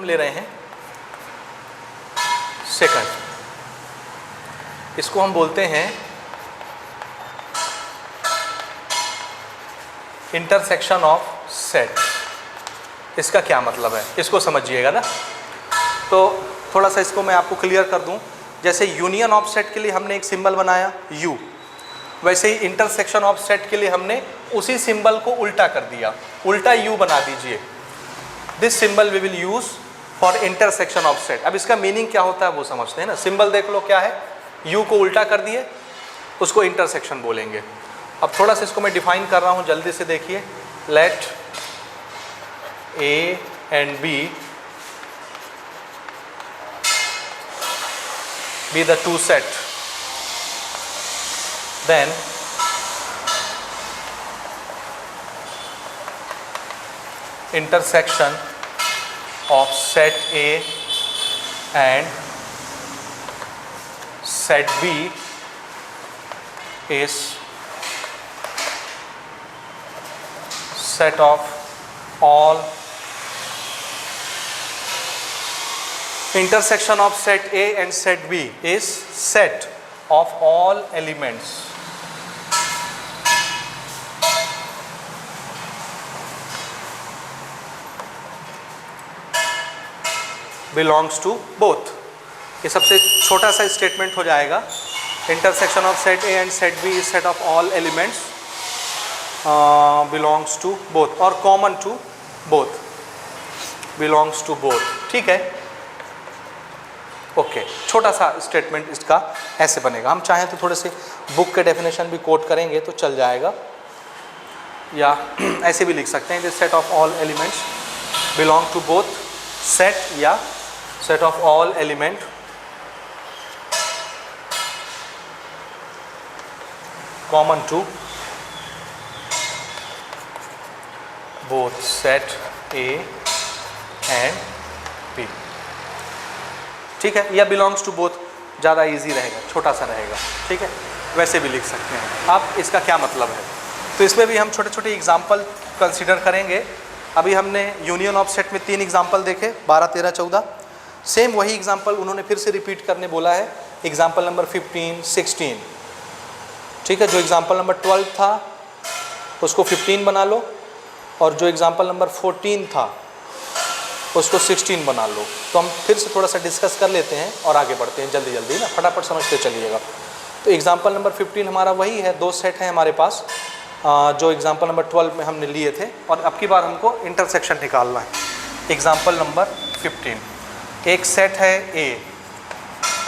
हम ले रहे हैं सेकंड, इसको हम बोलते हैं इंटरसेक्शन ऑफ सेट। इसका क्या मतलब है इसको समझिएगा ना। तो थोड़ा सा इसको मैं आपको क्लियर कर दूं। जैसे यूनियन ऑफ सेट के लिए हमने एक सिंबल बनाया U, वैसे ही इंटरसेक्शन ऑफ सेट के लिए हमने उसी सिंबल को उल्टा कर दिया, उल्टा U बना दीजिए। This symbol we will use for intersection of set. अब इसका मीनिंग क्या होता है वो समझते हैं ना। सिंबल देख लो क्या है, U को उल्टा कर दिए, उसको इंटरसेक्शन बोलेंगे। अब थोड़ा सा इसको मैं डिफाइन कर रहा हूँ, जल्दी से देखिए। Let A and B be the two set, then intersection of set A and set B is set of all. Intersection of set A and set B is set of all elements belongs to both. ये सबसे छोटा सा statement हो जाएगा। Intersection of set A and set B is set of all elements belongs to both और common to both, belongs to both। ठीक है, okay. छोटा सा स्टेटमेंट इसका ऐसे बनेगा। हम चाहें तो थोड़े से बुक के डेफिनेशन भी कोट करेंगे तो चल जाएगा, या ऐसे भी लिख सकते हैं, this set of all elements belong to both set, या set of all element common to both set A and B. ठीक है, या बिलोंग्स टू बोथ ज़्यादा इजी रहेगा, छोटा सा रहेगा। ठीक है, वैसे भी लिख सकते हैं आप। इसका क्या मतलब है, तो इसमें भी हम छोटे छोटे एग्जाम्पल कंसीडर करेंगे। अभी हमने यूनियन ऑफ सेट में 3 एग्जाम्पल देखे, 12, 13, 14। सेम वही एग्जाम्पल उन्होंने फिर से रिपीट करने बोला है, एग्जाम्पल नंबर 15, 16। ठीक है, जो एग्जाम्पल नंबर 12 था उसको 15 बना लो, और जो एग्जाम्पल नंबर 14 था उसको 16 बना लो। तो हम फिर से थोड़ा सा डिस्कस कर लेते हैं और आगे बढ़ते हैं जल्दी जल्दी ना, फटाफट समझते चलिएगा। तो एग्जाम्पल नंबर 15 हमारा वही है, 2 सेट हैं हमारे पास जो एग्जाम्पल नंबर 12 में हमने लिए थे, और अब की बार हमको इंटरसेक्शन निकालना है। एग्जाम्पल नंबर 15, एक सेट है A,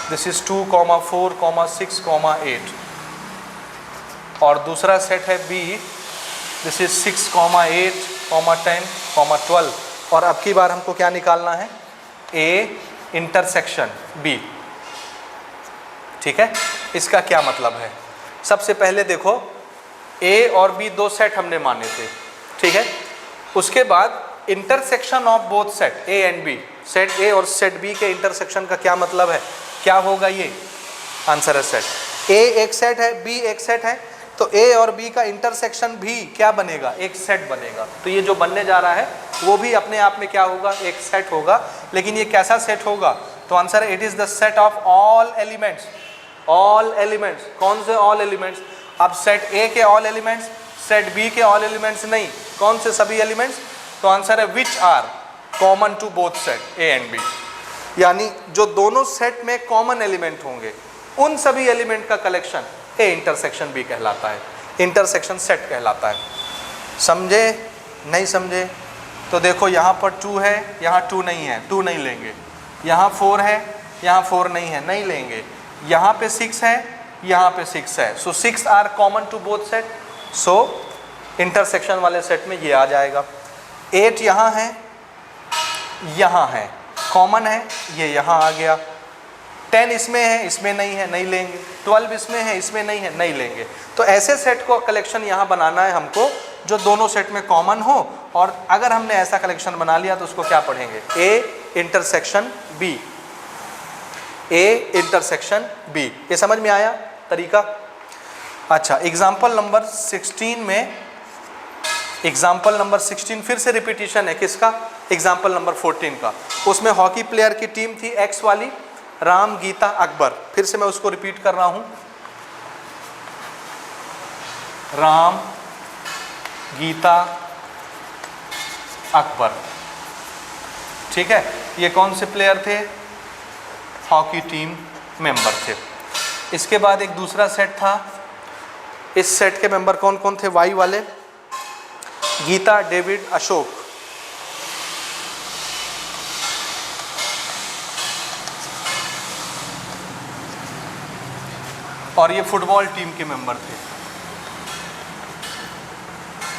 दिस इज़ 2, 4, 6, 8, और दूसरा सेट है B, दिस इज़ 6, 8, 10, 12, और अब की बार हमको क्या निकालना है, A इंटरसेक्शन B। ठीक है, इसका क्या मतलब है। सबसे पहले देखो, A और B 2 सेट हमने माने थे। ठीक है, उसके बाद intersection of both set A and B, set A और सेट B के इंटरसेक्शन का क्या मतलब है, क्या होगा ये, आंसर है सेट। A एक सेट है, B एक सेट है, तो A और B का इंटरसेक्शन भी क्या बनेगा, एक सेट बनेगा। तो ये जो बनने जा रहा है वो भी अपने आप में क्या होगा, एक सेट होगा। लेकिन ये कैसा सेट होगा, तो आंसर है it is the set of all elements. All elements, कौन से ऑल एलिमेंट्स, अब सेट A के ऑल एलिमेंट्स, सेट B के ऑल एलिमेंट्स नहीं, कौन से सभी एलिमेंट्स, तो आंसर है which are common to both set A and B। यानी जो दोनों सेट में कॉमन एलिमेंट होंगे उन सभी एलिमेंट का कलेक्शन A इंटरसेक्शन B कहलाता है, इंटरसेक्शन सेट कहलाता है। समझे नहीं समझे, तो देखो यहाँ पर 2 है, यहाँ 2 नहीं है, 2 नहीं लेंगे। यहाँ 4 है, यहाँ 4 नहीं है, नहीं लेंगे। यहाँ पे 6 है, यहाँ पे 6 है, so 6 are common to both set, so intersection वाले सेट में ये आ जाएगा। 8 यहाँ है, यहाँ है, कॉमन है, ये यहाँ आ गया। 10 इसमें है, इसमें नहीं है, नहीं लेंगे। 12 इसमें है, इसमें नहीं है, नहीं लेंगे। तो ऐसे सेट को कलेक्शन यहाँ बनाना है हमको जो दोनों सेट में कॉमन हो, और अगर हमने ऐसा कलेक्शन बना लिया तो उसको क्या पढ़ेंगे, A intersection B, A intersection B। ये समझ में आया तरीका। अच्छा, एग्जाम्पल नंबर 16 में एग्जाम्पल नंबर 16 फिर से रिपीटिशन है किसका, एग्जाम्पल नंबर 14 का। उसमें हॉकी प्लेयर की टीम थी एक्स वाली, राम, गीता, अकबर। फिर से मैं उसको रिपीट कर रहा हूं, राम, गीता, अकबर। ठीक है, ये कौन से प्लेयर थे, हॉकी टीम मेंबर थे। इसके बाद एक दूसरा सेट था, इस सेट के मेंबर कौन कौन थे, वाई वाले, गीता, डेविड, अशोक। और ये फुटबॉल टीम के मेंबर थे,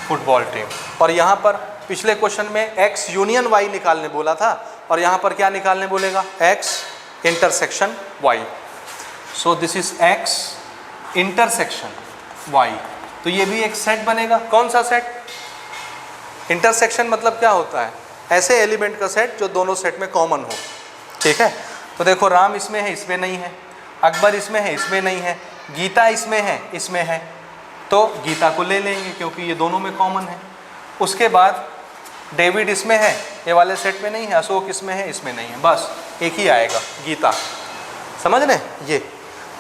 फुटबॉल टीम। और यहाँ पर पिछले क्वेश्चन में x यूनियन y निकालने बोला था, और यहाँ पर क्या निकालने बोलेगा, x intersection y। So this is x intersection y। तो ये भी एक सेट बनेगा। कौन सा सेट, इंटरसेक्शन मतलब क्या होता है, ऐसे एलिमेंट का सेट जो दोनों सेट में कॉमन हो। ठीक है, तो देखो राम इसमें है, इसमें नहीं है, अकबर इसमें है, इसमें नहीं है, गीता इसमें है, इसमें है, तो गीता को ले लेंगे क्योंकि ये दोनों में कॉमन है। उसके बाद डेविड इसमें है, ये वाले सेट में नहीं है, अशोक इसमें है, इसमें नहीं है, बस एक ही आएगा, गीता। समझ रहे ये।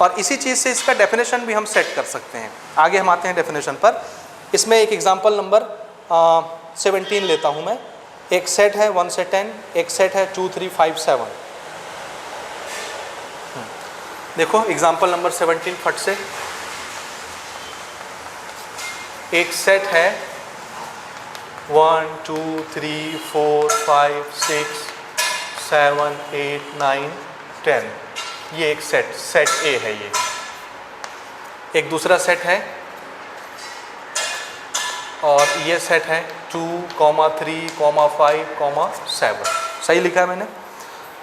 और इसी चीज़ से इसका डेफिनेशन भी हम सेट कर सकते हैं। आगे हम आते हैं डेफिनेशन पर। इसमें एक एग्जांपल नंबर 17 लेता हूँ मैं। एक सेट है 1 से 10, एक सेट है 2, 3, 5, 7। देखो एग्जांपल नंबर 17 फट से। एक सेट है 1, 2, 3, 4, 5, 6, 7, 8, 9, 10। ये एक सेट ए है ये। एक दूसरा सेट है, और ये सेट है 2, 3, 5, 7। सही लिखा है मैंने,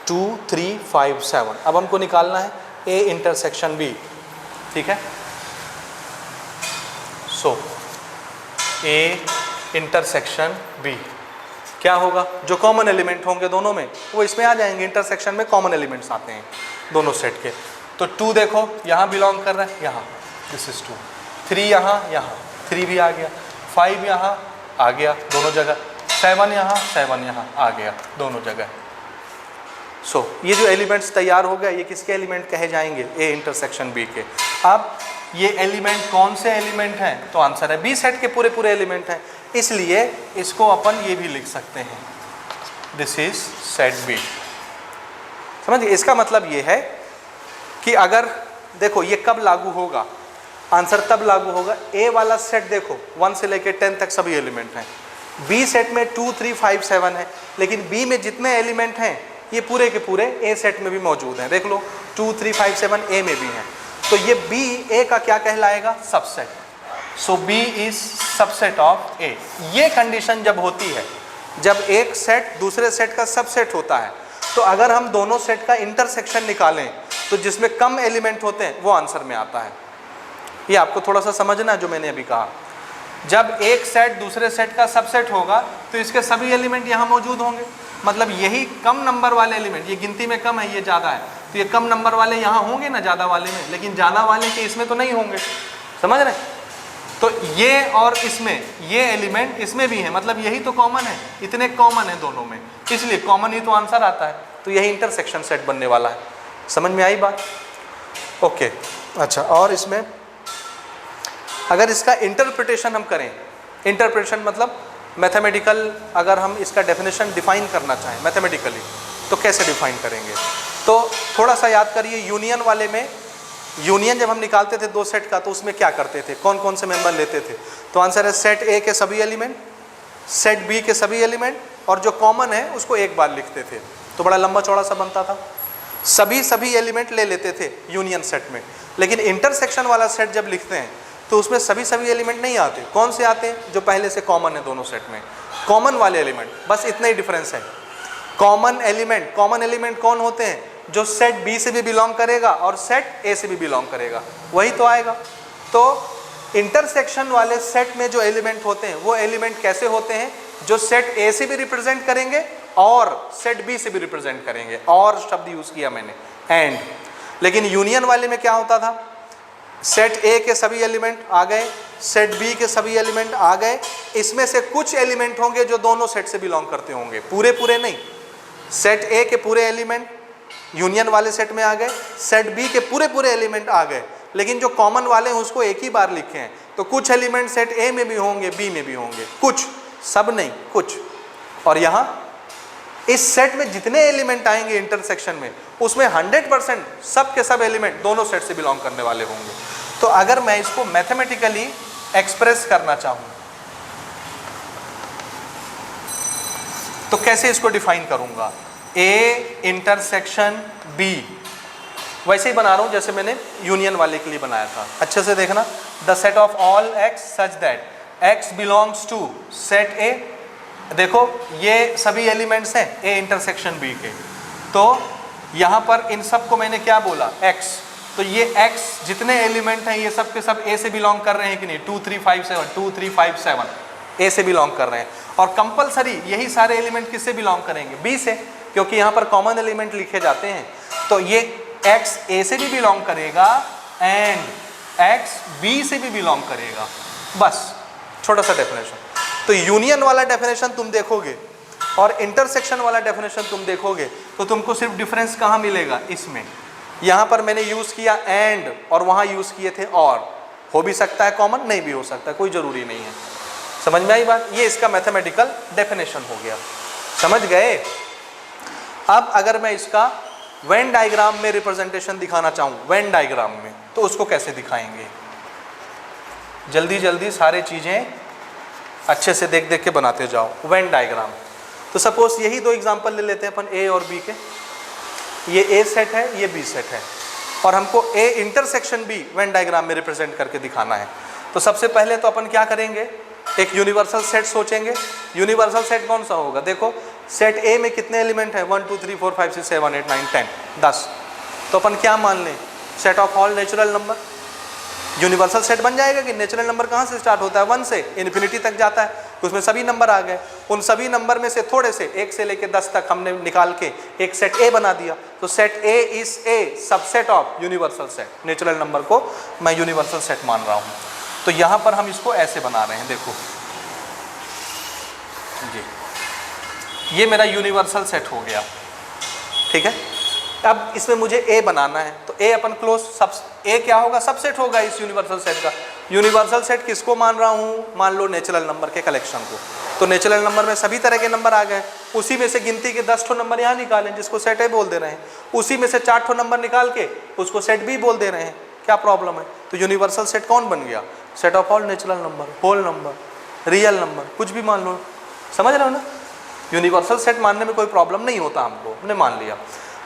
2, 3, 5, 7। अब हमको निकालना है ए इंटरसेक्शन बी। ठीक है, सो ए इंटरसेक्शन बी क्या होगा, जो कॉमन एलिमेंट होंगे दोनों में वो इसमें आ जाएंगे। इंटरसेक्शन में कॉमन एलिमेंट्स आते हैं दोनों सेट के। तो 2 देखो यहाँ बिलोंग कर रहा है, यहाँ दिस इज 2। 3 यहाँ 3 भी आ गया, 5 यहाँ आ गया दोनों जगह, 7 यहाँ आ गया दोनों जगह। सो ये जो एलिमेंट्स तैयार हो गया, ये किसके एलिमेंट कहे जाएंगे, ए इंटरसेक्शन बी के। अब ये एलिमेंट कौन से एलिमेंट हैं, तो आंसर है बी सेट के पूरे पूरे एलिमेंट हैं, इसलिए इसको अपन ये भी लिख सकते हैं, दिस इज सेट बी। समझिए, इसका मतलब ये है कि अगर देखो ये कब लागू होगा, आंसर तब लागू होगा, ए वाला सेट देखो 1 से लेकर 10 तक सभी एलिमेंट हैं, बी सेट में 2, 3, 5, 7 है, लेकिन बी में जितने एलिमेंट हैं ये पूरे के पूरे ए सेट में भी मौजूद हैं। देख लो 2, 3, 5, 7 ए में भी हैं, तो ये बी ए का क्या कहलाएगा, subset. So B is subset of A. ये कंडीशन जब होती है, जब एक सेट दूसरे सेट का सबसेट होता है, तो अगर हम दोनों सेट का इंटरसेक्शन निकालें तो जिसमें कम एलिमेंट होते हैं वो आंसर में आता है। ये आपको थोड़ा सा समझना है जो मैंने अभी कहा। जब एक सेट दूसरे सेट का सबसेट होगा तो इसके सभी एलिमेंट यहाँ मौजूद होंगे, मतलब यही कम नंबर वाले एलिमेंट, ये गिनती में कम है, ये ज़्यादा है, तो ये कम नंबर वाले यहाँ होंगे ना ज़्यादा वाले में, लेकिन ज़्यादा वाले के इसमें तो नहीं होंगे। समझ रहे? तो ये और इसमें ये एलिमेंट इसमें भी है, मतलब यही तो कॉमन है, इतने कॉमन है दोनों में, इसलिए कॉमन ही तो आंसर आता है। तो यही इंटरसेक्शन सेट बनने वाला है। समझ में आई बात? ओके, अच्छा, और इसमें अगर इसका इंटरप्रिटेशन हम करें, इंटरप्रिटेशन मतलब मैथमेटिकल, अगर हम इसका डेफिनेशन डिफाइन करना चाहें मैथमेटिकली तो कैसे डिफाइन करेंगे? तो थोड़ा सा याद करिए, यूनियन वाले में, यूनियन जब हम निकालते थे दो सेट का तो उसमें क्या करते थे, कौन कौन से मेंबर लेते थे? तो आंसर है सेट ए के सभी एलिमेंट, सेट बी के सभी एलिमेंट, और जो कॉमन है उसको एक बार लिखते थे, तो बड़ा लंबा चौड़ा सा बनता था। सभी एलिमेंट ले लेते थे यूनियन सेट में, लेकिन इंटरसेक्शन वाला सेट जब लिखते हैं तो उसमें सभी एलिमेंट नहीं आते। कौन से आते हैं? जो पहले से कॉमन है दोनों सेट में, कॉमन वाले एलिमेंट, बस इतना ही डिफरेंस है। कॉमन एलिमेंट कौन होते हैं? जो सेट बी से भी बिलोंग करेगा और सेट ए से भी बिलोंग करेगा, वही तो आएगा। तो इंटरसेक्शन वाले सेट में जो एलिमेंट होते हैं वो एलिमेंट कैसे होते हैं? जो सेट ए से भी रिप्रेजेंट करेंगे और सेट बी से भी रिप्रेजेंट करेंगे, और शब्द यूज किया मैंने, एंड। लेकिन यूनियन वाले में क्या होता था? सेट ए के सभी एलिमेंट आ गए, सेट बी के सभी एलिमेंट आ गए। इसमें से कुछ एलिमेंट होंगे जो दोनों सेट से बिलोंग करते होंगे, पूरे पूरे नहीं। सेट ए के पूरे एलिमेंट यूनियन वाले सेट में आ गए, सेट बी के पूरे पूरे एलिमेंट आ गए, लेकिन जो कॉमन वाले हैं उसको एक ही बार लिखे हैं। तो कुछ एलिमेंट सेट ए में भी होंगे, बी में भी होंगे, कुछ, सब नहीं, कुछ। और यहाँ इस सेट में जितने एलिमेंट आएंगे इंटरसेक्शन में, उसमें 100% सब के सब एलिमेंट दोनों सेट से बिलोंग करने वाले होंगे। तो अगर मैं इसको मैथमेटिकली एक्सप्रेस करना चाहूँ तो कैसे इसको डिफाइन करूँगा? ए इंटरसेक्शन बी, वैसे ही बना रहा हूँ जैसे मैंने यूनियन वाले के लिए बनाया था। अच्छे से देखना, the set of all X such that X belongs to set A. देखो ये सभी एलिमेंट्स हैं ए इंटरसेक्शन बी के, तो यहाँ पर इन सब को मैंने क्या बोला? एक्स। तो ये एक्स जितने एलिमेंट हैं ये सब के सब ए से बिलोंग कर रहे हैं कि नहीं? 2 3 5 7 2 3 5 7 ए से बिलोंग कर रहे हैं। और कंपलसरी यही सारे एलिमेंट किससे बिलोंग करेंगे? बी से, क्योंकि यहाँ पर कॉमन एलिमेंट लिखे जाते हैं। तो ये एक्स ए से भी बिलोंग करेगा एंड एक्स बी से भी बिलोंग करेगा। बस छोटा सा डेफिनेशन। तो यूनियन वाला डेफिनेशन तुम देखोगे और इंटरसेक्शन वाला डेफिनेशन तुम देखोगे तो तुमको सिर्फ डिफरेंस कहाँ मिलेगा? इसमें। यहाँ पर मैंने यूज़ किया एंड और वहाँ यूज़ किए थे और। हो भी सकता है कॉमन, नहीं भी हो सकता, कोई ज़रूरी नहीं है। समझ में आई बात? ये इसका मैथमेटिकल डेफिनेशन हो गया। समझ गए? अब अगर मैं इसका वेन डायग्राम में रिप्रेजेंटेशन दिखाना चाहूँ, वेन डायग्राम में, तो उसको कैसे दिखाएंगे? जल्दी जल्दी सारे चीज़ें अच्छे से देख देख के बनाते जाओ। वेन डायग्राम, तो सपोज यही दो एग्जांपल ले लेते हैं अपन, ए और बी के। ये ए सेट है, ये बी सेट है, और हमको A intersection B Venn diagram में रिप्रेजेंट करके दिखाना है। तो सबसे पहले तो अपन क्या करेंगे? एक यूनिवर्सल सेट सोचेंगे। यूनिवर्सल सेट कौन सा होगा? देखो सेट ए में कितने एलिमेंट हैं? 1 2 3 4 5 6 7 8 9 10 10। तो अपन क्या मान लें? Set of all natural number. Universal set बन जाएगा कि नेचुरल नंबर कहाँ से स्टार्ट होता है? 1 से इन्फिनिटी तक जाता है, उसमें सभी नंबर आ गए। उन सभी नंबर में से थोड़े से 1 से लेकर 10 तक हमने निकाल के एक सेट ए बना दिया। तो set A is a subset of universal set. Natural number को मैं यूनिवर्सल सेट मान रहा हूँ। तो यहाँ पर हम इसको ऐसे बना रहे हैं, देखो ये मेरा यूनिवर्सल सेट हो गया, ठीक है। अब इसमें मुझे ए बनाना है, तो ए अपन क्लोज सब, ए क्या होगा? सबसेट होगा इस यूनिवर्सल सेट का। यूनिवर्सल सेट किसको मान रहा हूँ? मान लो नेचुरल नंबर के कलेक्शन को। तो नेचुरल नंबर में सभी तरह के नंबर आ गए, उसी में से गिनती के 10 ठो नंबर यहाँ निकालें जिसको सेट ए बोल दे रहे हैं, उसी में से 4 ठो नंबर निकाल के उसको सेट बी बोल दे रहे हैं। क्या प्रॉब्लम है? तो यूनिवर्सल सेट कौन बन गया? Set of all natural number, whole number, real number, कुछ भी मान लो। समझ रहे हो ना? यूनिवर्सल सेट मानने में कोई प्रॉब्लम नहीं होता, हमको हमने मान लिया।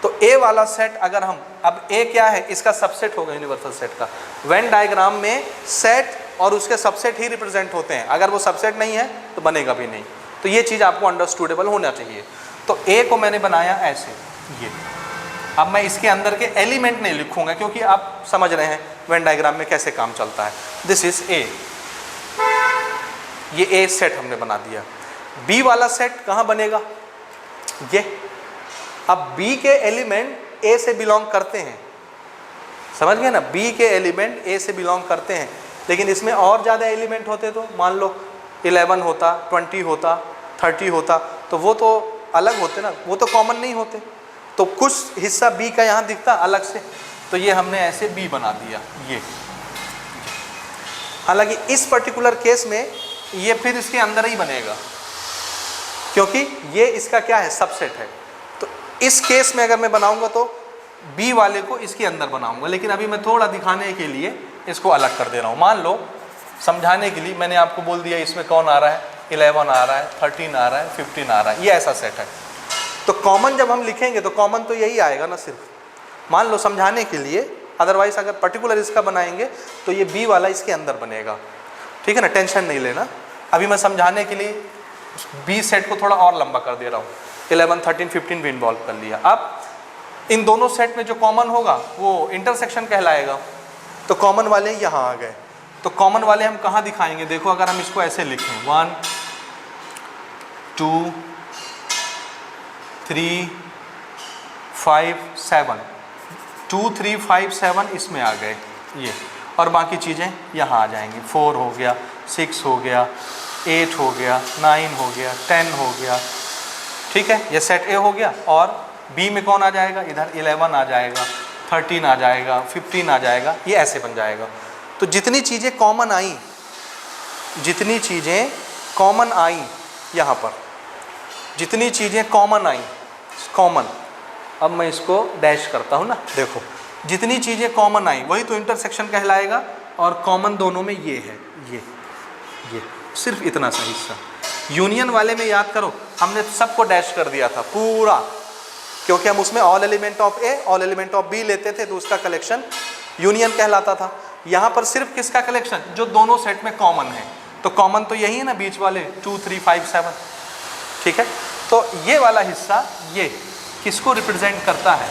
तो ए वाला सेट अगर हम, अब ए क्या है? इसका सबसेट होगा यूनिवर्सल सेट का। वेन डायग्राम में सेट और उसके सबसेट ही रिप्रेजेंट होते हैं, अगर वो सबसेट नहीं है तो बनेगा भी नहीं। तो ये चीज़ आपको अंडरस्टूडेबल होना चाहिए। तो ए को मैंने बनाया ऐसे, ये। अब मैं इसके अंदर के एलिमेंट नहीं लिखूंगा क्योंकि आप समझ रहे हैं वेन डायग्राम में कैसे काम चलता है। दिस इज ए, ये ए सेट हमने बना दिया। बी वाला सेट कहाँ बनेगा? ये। अब बी के एलिमेंट ए से बिलोंग करते हैं, समझ गए ना? बी के एलिमेंट ए से बिलोंग करते हैं, लेकिन इसमें और ज़्यादा एलिमेंट होते तो मान लो 11 होता, 20 होता, 30 होता, तो वो तो अलग होते ना, वो तो कॉमन नहीं होते। तो कुछ हिस्सा बी का यहाँ दिखता अलग से, तो ये हमने ऐसे बी बना दिया, ये। हालांकि इस पर्टिकुलर केस में ये फिर इसके अंदर ही बनेगा क्योंकि ये इसका क्या है? सबसेट है। तो इस केस में अगर मैं बनाऊंगा तो बी वाले को इसके अंदर बनाऊंगा, लेकिन अभी मैं थोड़ा दिखाने के लिए इसको अलग कर दे रहा हूँ। मान लो समझाने के लिए मैंने आपको बोल दिया इसमें कौन आ रहा है? 11 आ रहा है, 13 आ रहा है, 15 आ रहा है, ये ऐसा सेट है। तो कॉमन जब हम लिखेंगे तो कॉमन तो यही आएगा ना, सिर्फ मान लो समझाने के लिए। अदरवाइज अगर पर्टिकुलर इसका बनाएंगे तो ये बी वाला इसके अंदर बनेगा, ठीक है ना? टेंशन नहीं लेना। अभी मैं समझाने के लिए बी सेट को थोड़ा और लंबा कर दे रहा हूँ, 11 13 15 भी इन्वॉल्व कर लिया। अब इन दोनों सेट में जो कॉमन होगा वो इंटरसेक्शन कहलाएगा। तो कॉमन वाले यहाँ आ गए, तो कॉमन वाले हम कहाँ दिखाएंगे? देखो अगर हम इसको ऐसे लिखें 1 2 3 5 7, 2 3 5 7 इसमें आ गए ये, और बाकी चीज़ें यहाँ आ जाएंगी। 4 हो गया, 6 हो गया, 8 हो गया, 9 हो गया, 10 हो गया, ठीक है, ये सेट ए हो गया। और बी में कौन आ जाएगा, इधर 11 आ जाएगा, 13 आ जाएगा, 15 आ जाएगा, ये ऐसे बन जाएगा। तो जितनी चीज़ें कॉमन आई, जितनी चीज़ें कॉमन आई यहाँ पर, जितनी चीज़ें कॉमन आई, कॉमन, अब मैं इसको डैश करता हूँ ना, देखो जितनी चीज़ें कॉमन आई वही तो इंटरसेक्शन कहलाएगा। और कॉमन दोनों में ये है, ये सिर्फ इतना सा हिस्सा। यूनियन वाले में याद करो, हमने सबको डैश कर दिया था पूरा, क्योंकि हम उसमें all element of A all element of B लेते थे, तो उसका कलेक्शन यूनियन कहलाता था। यहाँ पर सिर्फ किसका कलेक्शन, जो दोनों सेट में कॉमन है। तो कॉमन तो यही है ना, बीच वाले 2, 3, 5, 7, ठीक है। तो ये वाला हिस्सा ये किसको रिप्रेजेंट करता है,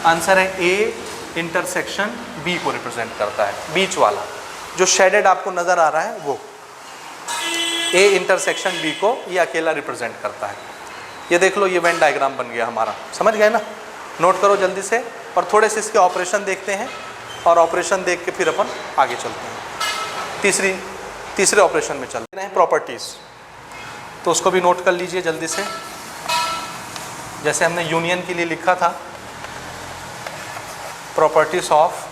आंसर है ए इंटरसेक्शन बी को रिप्रेजेंट करता है। बीच वाला जो शेडेड आपको नज़र आ रहा है वो ए इंटरसेक्शन बी को ये अकेला रिप्रेजेंट करता है। ये देख लो, ये वेन डायग्राम बन गया हमारा, समझ गए ना। नोट करो जल्दी से, और थोड़े से इसके ऑपरेशन देखते हैं, और ऑपरेशन देख के फिर अपन आगे चलते हैं। तीसरे ऑपरेशन में चलते हैं, प्रॉपर्टीज़। तो उसको भी नोट कर लीजिए जल्दी से। जैसे हमने यूनियन के लिए लिखा था, properties of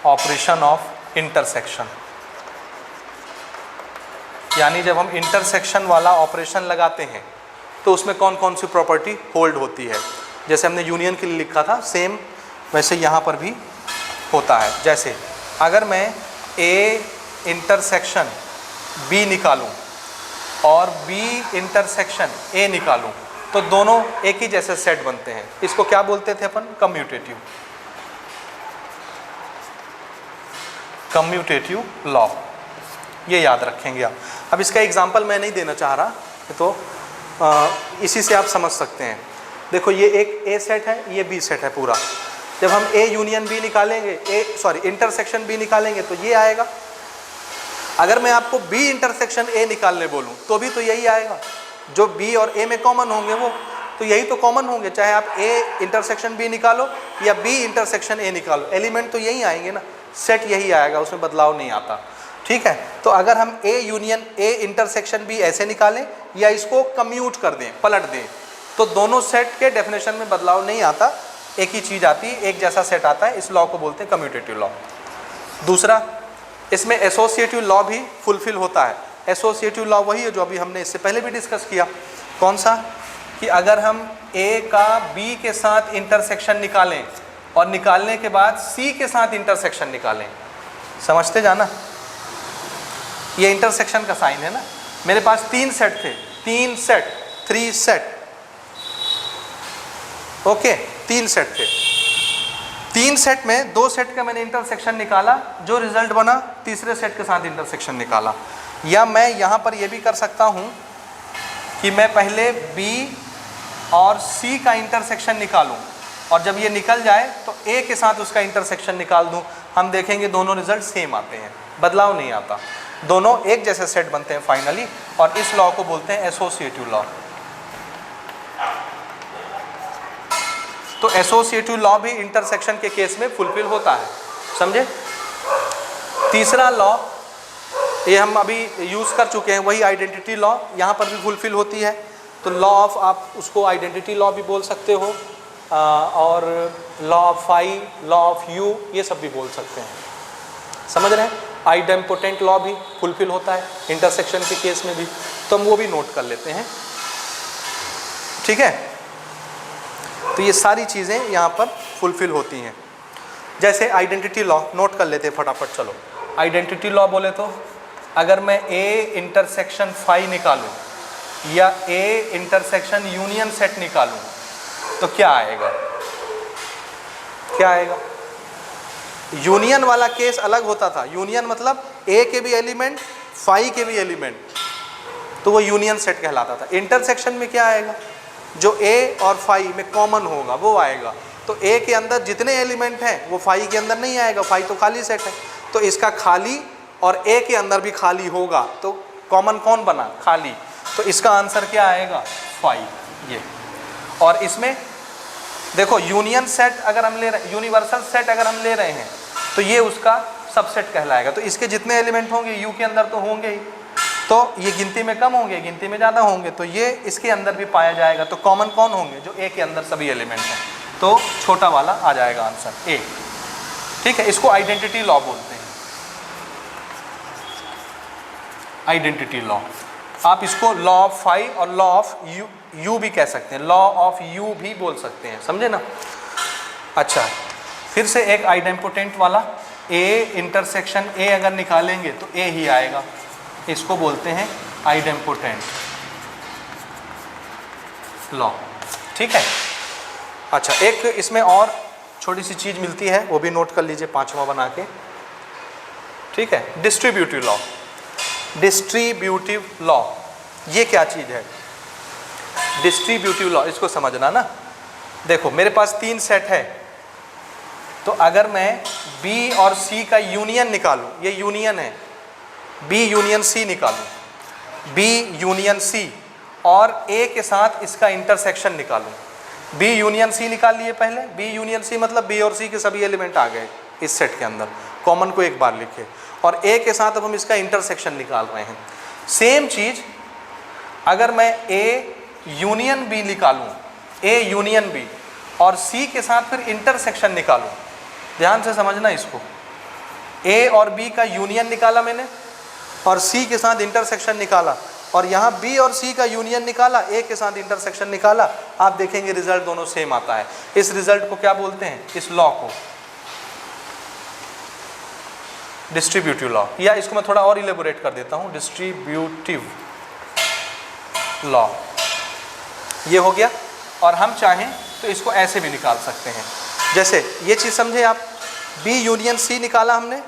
operation of intersection, यानी जब हम इंटरसेक्शन वाला ऑपरेशन लगाते हैं तो उसमें कौन कौन सी प्रॉपर्टी होल्ड होती है। जैसे हमने यूनियन के लिए लिखा था, सेम वैसे यहाँ पर भी होता है। जैसे अगर मैं ए इंटरसेक्शन बी निकालूं और बी इंटरसेक्शन ए निकालूं, तो दोनों एक ही जैसे सेट बनते हैं। इसको क्या बोलते थे अपन, कम्यूटेटिव, कम्यूटेटिव लॉ, ये याद रखेंगे आप। अब इसका एग्जांपल मैं नहीं देना चाह रहा, तो इसी से आप समझ सकते हैं। देखो ये एक ए सेट है, ये बी सेट है पूरा। जब हम ए यूनियन बी निकालेंगे, इंटरसेक्शन बी निकालेंगे, तो ये आएगा। अगर मैं आपको बी इंटरसेक्शन ए निकालने बोलूं तो भी तो यही आएगा। जो बी और ए में कॉमन होंगे वो तो यही तो कॉमन होंगे, चाहे आप ए इंटरसेक्शन बी निकालो या बी इंटरसेक्शन ए निकालो, एलिमेंट तो यही आएंगे ना, सेट यही आएगा, उसमें बदलाव नहीं आता, ठीक है। तो अगर हम A union A intersection B ऐसे निकालें या इसको कम्यूट कर दें, पलट दें, तो दोनों सेट के डेफिनेशन में बदलाव नहीं आता, एक ही चीज़ आती है, एक जैसा सेट आता है। इस लॉ को बोलते हैं कम्यूटेटिव लॉ। दूसरा, इसमें एसोसिएटिव लॉ भी फुलफिल होता है। एसोसिएटिव लॉ वही है जो अभी हमने इससे पहले भी डिस्कस किया। कौन सा, कि अगर हम ए का बी के साथ इंटरसेक्शन निकालें और निकालने के बाद सी के साथ इंटरसेक्शन निकालें, समझते जाना, ये इंटरसेक्शन का साइन है ना। मेरे पास 3 सेट थे, 3 सेट, ओके, 3 सेट थे। 3 सेट में 2 सेट का मैंने इंटरसेक्शन निकाला, जो रिजल्ट बना तीसरे सेट के साथ इंटरसेक्शन निकाला। या मैं यहाँ पर ये भी कर सकता हूँ कि मैं पहले B और C का इंटरसेक्शन निकालूं, और जब ये निकल जाए तो A के साथ उसका इंटरसेक्शन निकाल दूं। हम देखेंगे दोनों रिजल्ट सेम आते हैं, बदलाव नहीं आता, दोनों एक जैसे सेट बनते हैं फाइनली। और इस लॉ को बोलते हैं एसोसिएटिव लॉ। तो एसोसिएटिव लॉ भी इंटरसेक्शन के केस में फुलफिल होता है, समझे। तीसरा लॉ ये हम अभी यूज़ कर चुके हैं, वही आइडेंटिटी लॉ, यहाँ पर भी फुलफिल होती है। तो लॉ ऑफ, आप उसको आइडेंटिटी लॉ भी बोल सकते हो, और law of phi, law of U, ये सब भी बोल सकते हैं, समझ रहे हैं। आइडेम्पोटेंट लॉ भी फुलफिल होता है इंटरसेक्शन के केस में भी, तो हम वो भी नोट कर लेते हैं, ठीक है। तो ये सारी चीज़ें यहाँ पर फुलफिल होती हैं। जैसे आइडेंटिटी लॉ नोट कर लेते हैं फटाफट, चलो। आइडेंटिटी लॉ बोले तो अगर मैं ए इंटरसेक्शन फाई निकालूं या ए इंटरसेक्शन यूनियन सेट निकालूं, तो क्या आएगा, क्या आएगा। यूनियन वाला केस अलग होता था। यूनियन मतलब ए के भी एलिमेंट, फाई के भी एलिमेंट, तो वो यूनियन सेट कहलाता था। इंटरसेक्शन में क्या आएगा, जो ए और फाई में कॉमन होगा वो आएगा। तो ए के अंदर जितने एलिमेंट हैं वो फाई के अंदर नहीं आएगा, फाई तो खाली सेट है, तो इसका खाली और ए के अंदर भी खाली होगा, तो कॉमन कौन बना, खाली। तो इसका आंसर क्या आएगा, फाई, ये। और इसमें देखो यूनियन सेट अगर हम ले रहे, यूनिवर्सल सेट अगर हम ले रहे हैं तो ये उसका सबसेट कहलाएगा। तो इसके जितने एलिमेंट होंगे यू के अंदर तो होंगे ही, तो ये गिनती में कम होंगे, गिनती में ज़्यादा होंगे, तो ये इसके अंदर भी पाया जाएगा। तो कॉमन कौन होंगे? जो ए के अंदर सभी एलिमेंट हैं, तो छोटा वाला आ जाएगा आंसर ए। ठीक है, इसको आइडेंटिटी लॉ बोलते हैं, आइडेंटिटी लॉ। आप इसको लॉ ऑफ फाइव और लॉ ऑफ यू भी कह सकते हैं, लॉ ऑफ यू भी बोल सकते हैं, समझे ना। अच्छा, फिर से एक आइडेंपोटेंट वाला, ए इंटरसेक्शन ए अगर निकालेंगे तो ए ही आएगा, इसको बोलते हैं आइडेंपोटेंट लॉ। ठीक है। अच्छा, एक इसमें और छोटी सी चीज़ मिलती है, वो भी नोट कर लीजिए, पांचवा बना के। ठीक है, डिस्ट्रीब्यूटिव लॉ। डिस्ट्रीब्यूटिव लॉ ये क्या चीज़ है? डिस्ट्रीब्यूटिव लॉ इसको समझना ना। देखो मेरे पास 3 सेट है, तो अगर मैं B और C का यूनियन निकालूं, ये यूनियन है, B यूनियन C निकालूं, B यूनियन C और A के साथ इसका इंटरसेक्शन निकालूं। B यूनियन C निकाल लिए पहले, B यूनियन C मतलब B और C के सभी एलिमेंट आ गए इस सेट के अंदर, कॉमन को एक बार लिखे, और A के साथ अब हम इसका इंटरसेक्शन निकाल रहे हैं। सेम चीज़ अगर मैं A यूनियन B निकालूं, A यूनियन B और C के साथ फिर इंटरसेक्शन निकालूं, ध्यान से समझना इसको। A और B का यूनियन निकाला मैंने और C के साथ इंटरसेक्शन निकाला, और यहाँ B और C का यूनियन निकाला, A के साथ इंटरसेक्शन निकाला, आप देखेंगे रिजल्ट दोनों सेम आता है। इस रिजल्ट को क्या बोलते हैं? इस लॉ को डिस्ट्रीब्यूटिव लॉ, या इसको मैं थोड़ा और इलेबोरेट कर देता हूँ, डिस्ट्रीब्यूटिव लॉ। ये हो गया। और हम चाहें तो इसको ऐसे भी निकाल सकते हैं, जैसे ये चीज़ समझे आप, B यूनियन C निकाला हमने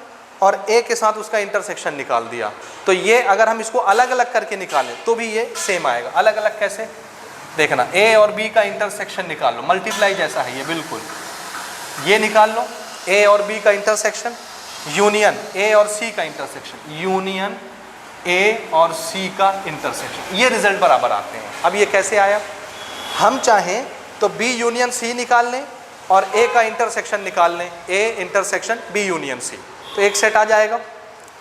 और A के साथ उसका इंटरसेक्शन निकाल दिया, तो ये अगर हम इसको अलग अलग करके निकालें तो भी ये सेम आएगा। अलग अलग कैसे? देखना, A और B का इंटरसेक्शन निकाल लो, मल्टीप्लाई जैसा है ये बिल्कुल, ये निकाल लो A और B का इंटरसेक्शन, यूनियन A और C का इंटरसेक्शन, यूनियन A और C का इंटरसेक्शन, ये रिजल्ट बराबर आते हैं। अब ये कैसे आया? हम चाहें तो B यूनियन C निकाल लें और A का इंटरसेक्शन निकाल लें, A intersection B union C, तो एक सेट आ जाएगा,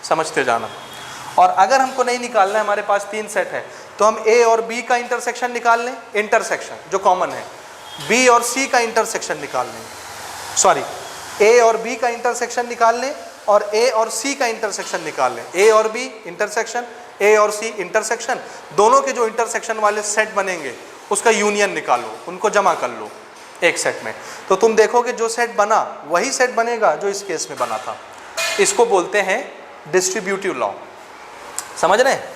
समझते जाना। और अगर हमको नहीं निकालना है, हमारे पास 3 सेट है, तो हम A और B का इंटरसेक्शन निकाल लें, इंटरसेक्शन जो कॉमन है, B और C का इंटरसेक्शन निकाल लें, सॉरी A और B का इंटरसेक्शन निकाल लें और A और C का इंटरसेक्शन निकाल लें, A और B इंटरसेक्शन, A और C इंटरसेक्शन, दोनों के जो इंटरसेक्शन वाले सेट बनेंगे उसका यूनियन निकालो, उनको जमा कर लो एक सेट में, तो तुम देखोगे जो सेट बना वही सेट बनेगा जो इस केस में बना था। इसको बोलते हैं डिस्ट्रीब्यूटिव लॉ, समझ रहे हैं।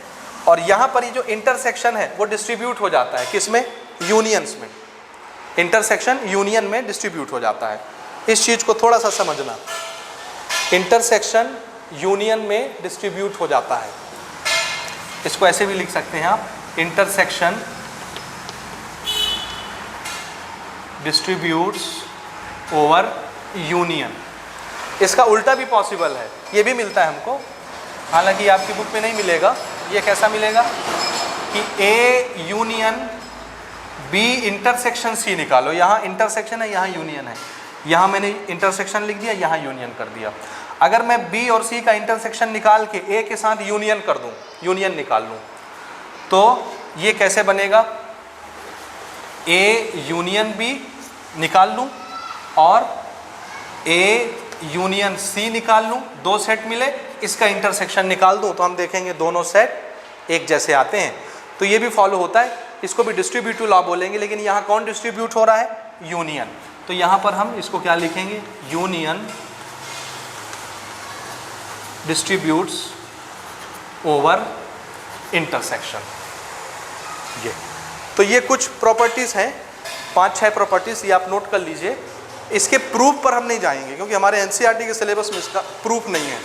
और यहाँ पर ये जो इंटरसेक्शन है वो डिस्ट्रीब्यूट हो जाता है, किसमें? यूनियंस में। इंटरसेक्शन यूनियन में डिस्ट्रीब्यूट हो जाता है, इस चीज़ को थोड़ा सा समझना। इंटरसेक्शन यूनियन में डिस्ट्रीब्यूट हो जाता है, इसको ऐसे भी लिख सकते हैं आप, इंटरसेक्शन डिस्ट्रीब्यूट्स ओवर यूनियन। इसका उल्टा भी पॉसिबल है, ये भी मिलता है हमको, हालांकि आपकी बुक में नहीं मिलेगा। ये कैसा मिलेगा कि A union B intersection C निकालो, यहाँ इंटरसेक्शन है, यहाँ यूनियन है, यहाँ मैंने इंटरसेक्शन लिख दिया, यहाँ यूनियन कर दिया। अगर मैं B और C का इंटरसेक्शन निकाल के A के साथ यूनियन कर दूँ, यूनियन निकाल लूँ, तो ये कैसे बनेगा? A यूनियन B निकाल लूँ और A यूनियन C निकाल लूँ, 2 सेट मिले, इसका इंटरसेक्शन निकाल दूँ, तो हम देखेंगे दोनों सेट एक जैसे आते हैं। तो ये भी फॉलो होता है, इसको भी डिस्ट्रीब्यूटिव लॉ बोलेंगे, लेकिन यहाँ कौन डिस्ट्रीब्यूट हो रहा है? यूनियन। तो यहाँ पर हम इसको क्या लिखेंगे? Union distributes over intersection. ये तो ये कुछ प्रॉपर्टीज़ हैं, 5-6 प्रॉपर्टीज़, ये आप नोट कर लीजिए। इसके प्रूफ पर हम नहीं जाएंगे क्योंकि हमारे एनसीईआरटी के सिलेबस में इसका प्रूफ नहीं है।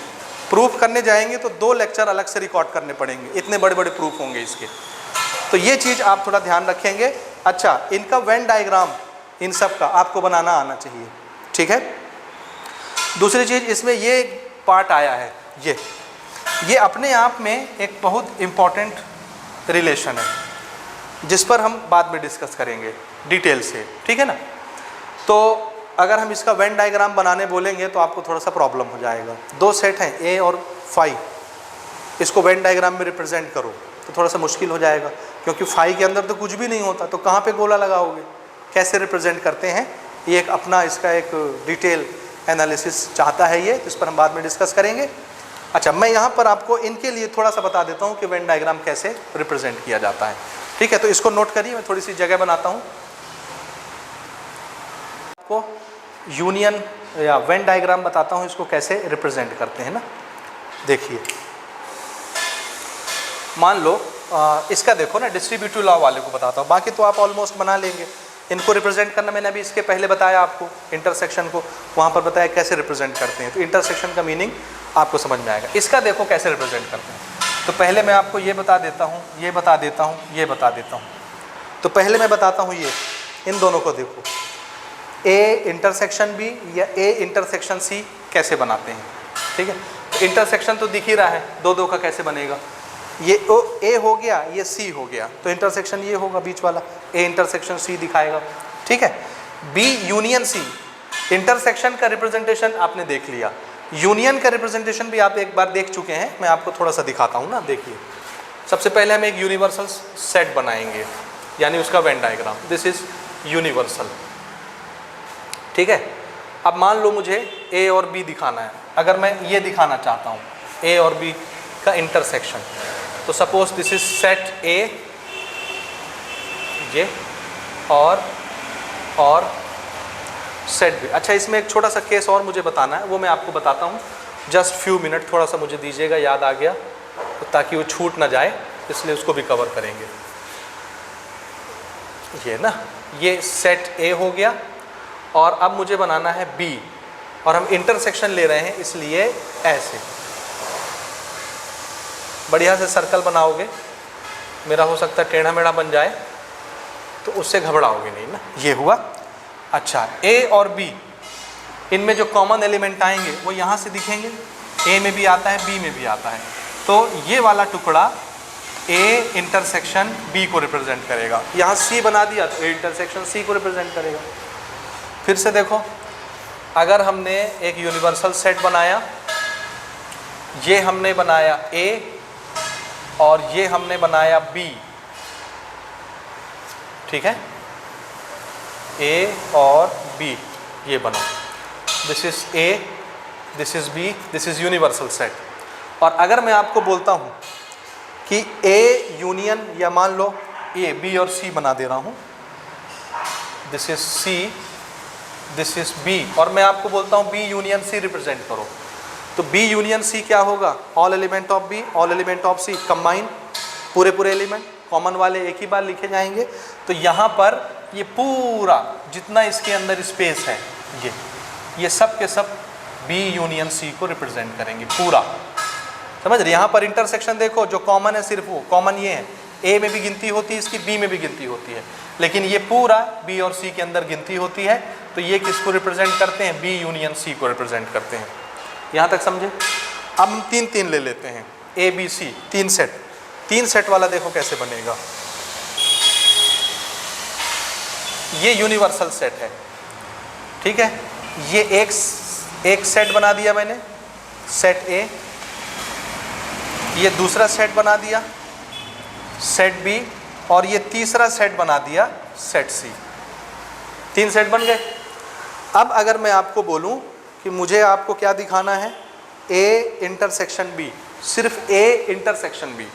प्रूफ करने जाएंगे तो 2 लेक्चर अलग से रिकॉर्ड करने पड़ेंगे, इतने बड़े बड़े प्रूफ होंगे इसके, तो ये चीज़ आप थोड़ा ध्यान रखेंगे। अच्छा, इनका वेन डायग्राम इन सब का आपको बनाना आना चाहिए, ठीक है। दूसरी चीज़, इसमें ये पार्ट आया है, ये अपने आप में एक बहुत इम्पॉर्टेंट रिलेशन है जिस पर हम बाद में डिस्कस करेंगे डिटेल से, ठीक है ना। तो अगर हम इसका वेन डायग्राम बनाने बोलेंगे तो आपको थोड़ा सा प्रॉब्लम हो जाएगा। दो सेट हैं ए और फाई, इसको वेन डायग्राम में रिप्रेजेंट करो तो थोड़ा सा मुश्किल हो जाएगा, क्योंकि फाई के अंदर तो कुछ भी नहीं होता, तो कहाँ पे गोला लगाओगे, कैसे रिप्रेजेंट करते हैं, ये एक अपना इसका एक डिटेल एनालिसिस चाहता है ये, इस पर हम बाद में डिस्कस करेंगे। अच्छा, मैं यहाँ पर आपको इनके लिए थोड़ा सा बता देता हूँ कि वेन डायग्राम कैसे रिप्रेजेंट किया जाता है। ठीक है, तो इसको नोट करिए, मैं थोड़ी सी जगह बनाता हूँ। आपको यूनियन या वेन डायग्राम बताता हूँ, इसको कैसे रिप्रेजेंट करते हैं ना। देखिए, मान लो इसका देखो ना, डिस्ट्रीब्यूटिव लॉ वाले को बताता हूँ, बाकी तो आप ऑलमोस्ट बना लेंगे। इनको रिप्रेजेंट करना मैंने अभी इसके पहले बताया आपको, इंटरसेक्शन को वहाँ पर बताया कैसे रिप्रेजेंट करते हैं, तो इंटरसेक्शन का मीनिंग आपको समझ में आएगा। इसका देखो कैसे रिप्रेजेंट करते हैं, तो पहले मैं आपको ये बता देता हूँ, ये बता देता हूँ, ये बता देता हूँ। तो पहले मैं बताता हूँ ये, इन दोनों को देखो, ए इंटरसेक्शन बी या ए इंटरसेक्शन सी कैसे बनाते हैं। ठीक है, तो इंटरसेक्शन तो दिख ही रहा है, दो दो का कैसे बनेगा, ये ओ ए हो गया, ये सी हो गया, तो इंटरसेक्शन ये होगा बीच वाला, ए इंटरसेक्शन सी दिखाएगा। ठीक है, बी यूनियन सी, इंटरसेक्शन का रिप्रेजेंटेशन आपने देख लिया, यूनियन का रिप्रेजेंटेशन भी आप एक बार देख चुके हैं, मैं आपको थोड़ा सा दिखाता हूँ ना। देखिए, सबसे पहले हम एक यूनिवर्सल सेट बनाएंगे, यानी उसका Venn diagram, this is universal. ठीक है, अब मान लो मुझे ए और बी दिखाना है, अगर मैं ये दिखाना चाहता हूँ ए और बी का इंटरसेक्शन, तो सपोज दिस इज सेट ए ये और सेट बी। अच्छा, इसमें एक छोटा सा केस और मुझे बताना है, वो मैं आपको बताता हूँ, जस्ट फ्यू मिनट, थोड़ा सा मुझे दीजिएगा, याद आ गया तो ताकि वो छूट ना जाए, इसलिए उसको भी कवर करेंगे। ये ना, ये सेट ए हो गया, और अब मुझे बनाना है बी, और हम इंटरसेक्शन ले रहे हैं, इसलिए ऐसे बढ़िया से सर्कल बनाओगे, मेरा हो सकता है टेढ़ा मेढ़ा बन जाए, तो उससे घबराओगे नहीं ना। ये हुआ। अच्छा, ए और बी, इनमें जो कॉमन एलिमेंट आएंगे वो यहाँ से दिखेंगे, ए में भी आता है, बी में भी आता है, तो ये वाला टुकड़ा ए इंटरसेक्शन बी को रिप्रेजेंट करेगा। यहाँ सी बना दिया तो ए इंटरसेक्शन सी को रिप्रेजेंट करेगा। फिर से देखो, अगर हमने एक यूनिवर्सल सेट बनाया, ये हमने बनाया ए और ये हमने बनाया बी, ठीक है, ए और बी ये बना, this is A, this is B, this is universal set. और अगर मैं आपको बोलता हूँ कि ए यूनियन, या मान लो ए बी और सी बना दे रहा हूँ, this is C, this is B, और मैं आपको बोलता हूँ बी यूनियन सी रिप्रेजेंट करो, तो बी यूनियन सी क्या होगा, all element of B, all element of C, combine, पूरे पूरे एलिमेंट कॉमन वाले एक ही बार लिखे जाएंगे। तो यहाँ पर ये पूरा जितना इसके अंदर स्पेस है, ये सब के सब बी यूनियन सी को रिप्रेजेंट करेंगे पूरा, समझ रहे। यहाँ पर इंटरसेक्शन देखो, जो कॉमन है सिर्फ वो कॉमन ये है, ए में भी गिनती होती है इसकी, बी में भी गिनती होती है, लेकिन ये पूरा बी और सी के अंदर गिनती होती है, तो ये किसको रिप्रेजेंट करते हैं, बी यूनियन सी को रिप्रेजेंट करते हैं। यहाँ तक समझे। अब हम तीन तीन ले लेते हैं, ए बी सी, तीन सेट वाला देखो कैसे बनेगा। ये यूनिवर्सल सेट है, ठीक है, ये एक सेट बना दिया मैंने, सेट ए, ये दूसरा सेट बना दिया सेट बी, और ये तीसरा सेट बना दिया सेट सी। तीन सेट बन गए। अब अगर मैं आपको बोलूं कि मुझे आपको क्या दिखाना है, ए इंटरसेक्शन बी, सिर्फ ए इंटरसेक्शन बी,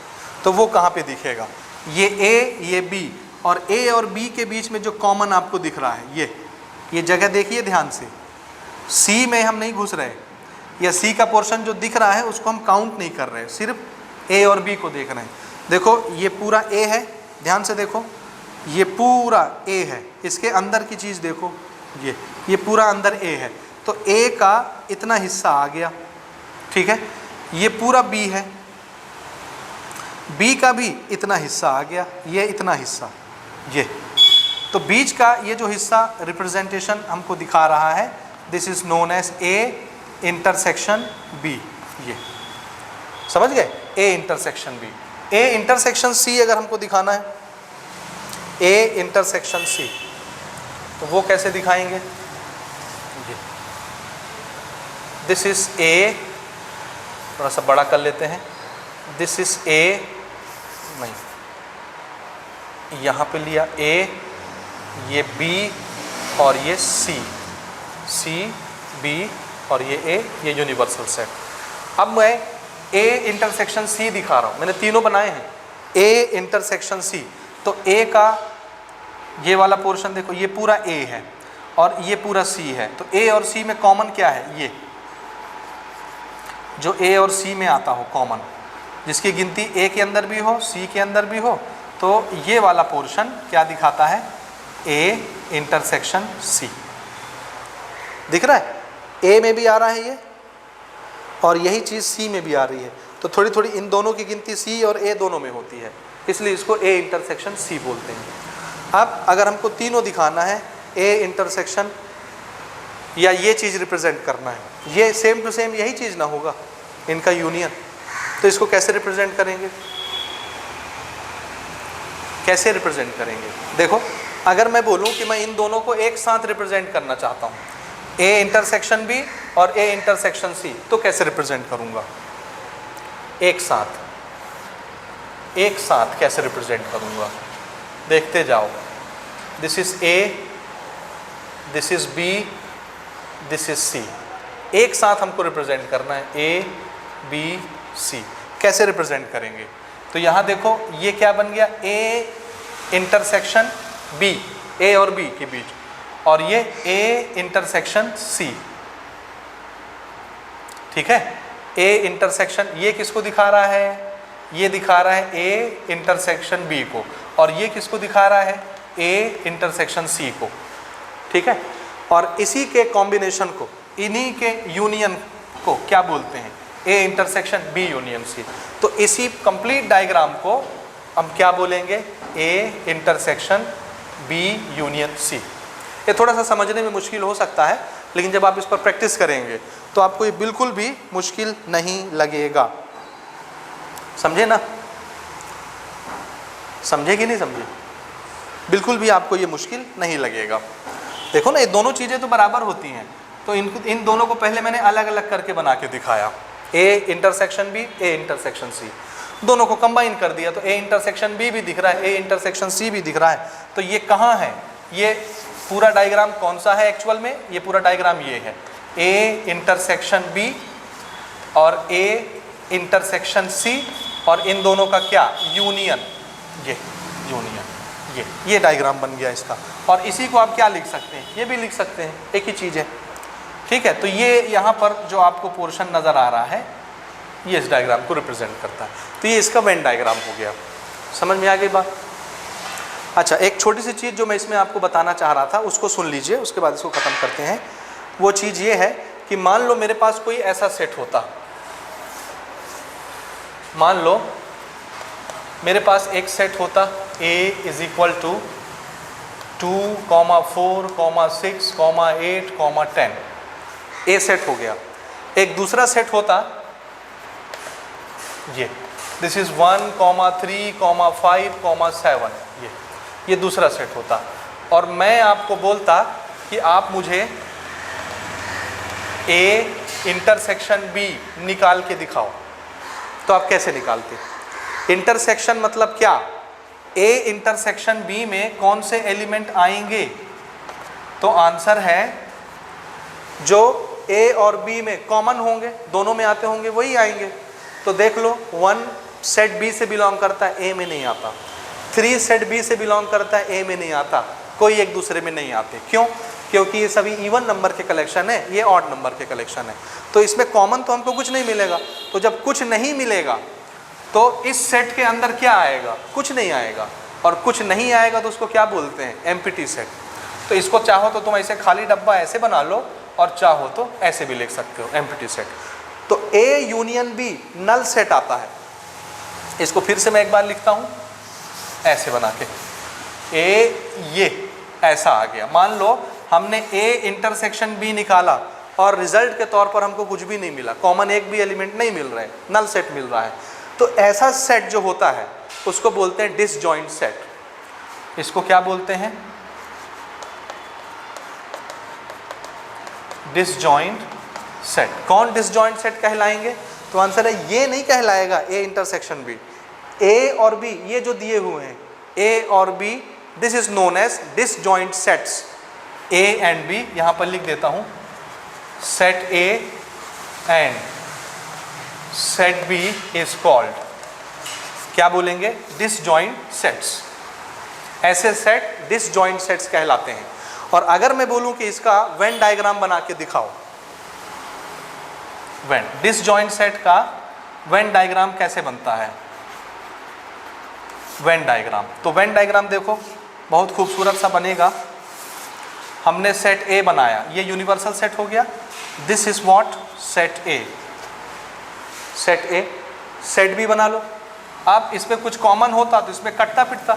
तो वो कहाँ पे दिखेगा, ये ए ये बी, और ए और बी के बीच में जो कॉमन आपको दिख रहा है ये जगह देखिए ध्यान से, सी में हम नहीं घुस रहे, या सी का पोर्शन जो दिख रहा है उसको हम काउंट नहीं कर रहे, सिर्फ ए और बी को देख रहे हैं। देखो ये पूरा ए है, ध्यान से देखो, ये पूरा ए है, इसके अंदर की चीज़ देखो, ये पूरा अंदर ए है, तो ए का इतना हिस्सा आ गया, ठीक है, ये पूरा बी है, बी का भी इतना हिस्सा आ गया, ये इतना हिस्सा, ये तो बीच का ये जो हिस्सा रिप्रेजेंटेशन हमको दिखा रहा है, this is known as A intersection B. ये समझ गए, A intersection B. A intersection C अगर हमको दिखाना है, ए इंटरसेक्शन सी, तो वो कैसे दिखाएंगे, ये दिस इज ए, थोड़ा सा बड़ा कर लेते हैं, दिस इज ए, नहीं यहाँ पे लिया ए, ये बी और ये सी, सी बी और ये ए, ये यूनिवर्सल सेट। अब मैं ए इंटरसेक्शन सी दिखा रहा हूँ, मैंने तीनों बनाए हैं, ए इंटरसेक्शन सी। तो ए का ये वाला पोर्शन देखो, ये पूरा ए है और ये पूरा सी है, तो ए और सी में कॉमन क्या है, ये जो ए और सी में आता हो कॉमन, जिसकी गिनती ए के अंदर भी हो सी के अंदर भी हो, तो ये वाला पोर्शन क्या दिखाता है, ए इंटरसेक्शन सी। दिख रहा है, ए में भी आ रहा है ये और यही चीज़ सी में भी आ रही है, तो थोड़ी थोड़ी इन दोनों की गिनती सी और ए दोनों में होती है, इसलिए इसको ए इंटरसेक्शन सी बोलते हैं। अब अगर हमको तीनों दिखाना है, ए इंटरसेक्शन या ये चीज़ रिप्रेजेंट करना है, ये सेम टू सेम यही चीज़ ना होगा, इनका यूनियन, तो इसको कैसे रिप्रेजेंट करेंगे, कैसे रिप्रेजेंट करेंगे? देखो, अगर मैं बोलूं कि मैं इन दोनों को एक साथ रिप्रेजेंट करना चाहता हूं, ए इंटरसेक्शन बी और ए इंटरसेक्शन सी, तो कैसे रिप्रेजेंट करूंगा? एक साथ, एक साथ कैसे रिप्रेजेंट करूंगा? देखते जाओ, this is A, this is B, this is C, एक साथ हमको रिप्रेजेंट करना है, ए बी सी। कैसे रिप्रेजेंट करेंगे? तो यहाँ देखो, ये क्या बन गया, ए इंटरसेक्शन बी, ए और बी के बीच, और ये ए इंटरसेक्शन सी, ठीक है। ए इंटरसेक्शन, ये किसको दिखा रहा है, ये दिखा रहा है ए इंटरसेक्शन बी को, और ये किसको दिखा रहा है, ए इंटरसेक्शन सी को, ठीक है। और इसी के कॉम्बिनेशन को, इन्हीं के यूनियन को क्या बोलते हैं, A intersection B union C. तो इसी कंप्लीट डायग्राम को हम क्या बोलेंगे, A intersection B union C. ये थोड़ा सा समझने में मुश्किल हो सकता है, लेकिन जब आप इस पर प्रैक्टिस करेंगे तो आपको ये बिल्कुल भी मुश्किल नहीं लगेगा। समझे ना? समझे कि नहीं समझे? बिल्कुल भी आपको ये मुश्किल नहीं लगेगा। देखो ना, ये दोनों चीज़ें तो बराबर होती हैं, तो इन दोनों को पहले मैंने अलग अलग करके बना के दिखाया, A intersection B, A intersection C, दोनों को कंबाइन कर दिया, तो ए इंटरसेक्शन बी भी दिख रहा है, ए इंटरसेक्शन सी भी दिख रहा है। तो ये कहाँ है, ये पूरा डायग्राम कौन सा है एक्चुअल में? ये पूरा डायग्राम ये है, ए इंटरसेक्शन बी और ए इंटरसेक्शन सी, और इन दोनों का क्या, यूनियन, ये यूनियन, ये डायग्राम बन गया इसका। और इसी को आप क्या लिख सकते हैं, ये भी लिख सकते हैं, एक ही चीज़ है, ठीक है। तो ये यहाँ पर जो आपको पोर्शन नज़र आ रहा है, ये इस डायग्राम को रिप्रेजेंट करता है। तो ये इसका वेन डायग्राम हो गया। समझ में आ गई बात? अच्छा, एक छोटी सी चीज़ जो मैं इसमें आपको बताना चाह रहा था, उसको सुन लीजिए, उसके बाद इसको ख़त्म करते हैं। वो चीज़ ये है कि मान लो मेरे पास कोई ऐसा सेट होता, मान लो मेरे पास एक सेट होता, A is equal to 2, 4, 6, 8, 10, A set हो गया। एक दूसरा सेट होता ये, दिस इज 1, 3, 5, 7, ये दूसरा सेट होता, और मैं आपको बोलता कि आप मुझे ए इंटरसेक्शन बी निकाल के दिखाओ। तो आप कैसे निकालते? इंटरसेक्शन मतलब क्या, ए इंटरसेक्शन बी में कौन से एलिमेंट आएंगे? तो आंसर है जो ए और बी में कॉमन होंगे, दोनों में आते होंगे, वही आएंगे। तो देख लो, 1 सेट बी से बिलोंग करता है, ए में नहीं आता। 3 सेट बी से बिलोंग करता है, ए में नहीं आता। कोई एक दूसरे में नहीं आते। क्यों? क्योंकि ये सभी इवन नंबर के कलेक्शन है, ये ऑड नंबर के कलेक्शन है। तो इसमें कॉमन तो हमको कुछ नहीं मिलेगा। तो जब कुछ नहीं मिलेगा तो इस सेट के अंदर क्या आएगा? कुछ नहीं आएगा। और कुछ नहीं आएगा तो उसको क्या बोलते हैं? Empty set. तो इसको चाहो तो तुम ऐसे खाली डब्बा ऐसे बना लो, और चाहो तो ऐसे भी लिख सकते हो, एम्प्टी सेट। तो A union B null set आता है। इसको फिर से मैं एक बार लिखता हूँ, ऐसे बना के, ए ये ऐसा आ गया। मान लो हमने ए इंटरसेक्शन बी निकाला और रिजल्ट के तौर पर हमको कुछ भी नहीं मिला, कॉमन एक भी एलिमेंट नहीं मिल रहा है, नल सेट मिल रहा है। तो ऐसा सेट जो होता है उसको बोलते हैं डिसजॉइंट सेट। इसको क्या बोलते हैं? Disjoint set. कौन डिसजॉइंट सेट कहलाएंगे? तो आंसर है ये नहीं कहलाएगा ए इंटरसेक्शन बी। ए और बी ये जो दिए हुए हैं ए और B, this is known as disjoint sets. A and B यहां पर लिख देता हूं, set A and set B is called, क्या बोलेंगे? Disjoint sets. ऐसे सेट डिसजॉइंट सेट्स कहलाते हैं। और अगर मैं बोलूं कि इसका वेन डायग्राम बना के दिखाओ, वेन डिसजॉइंट सेट का वेन डायग्राम कैसे बनता है? वेन डायग्राम, तो वेन डायग्राम देखो बहुत खूबसूरत सा बनेगा। हमने सेट ए बनाया, ये यूनिवर्सल सेट हो गया। This is what? Set A. Set A, set B बना लो। अब इसमें कुछ कॉमन होता तो इसमें कटता पिटता,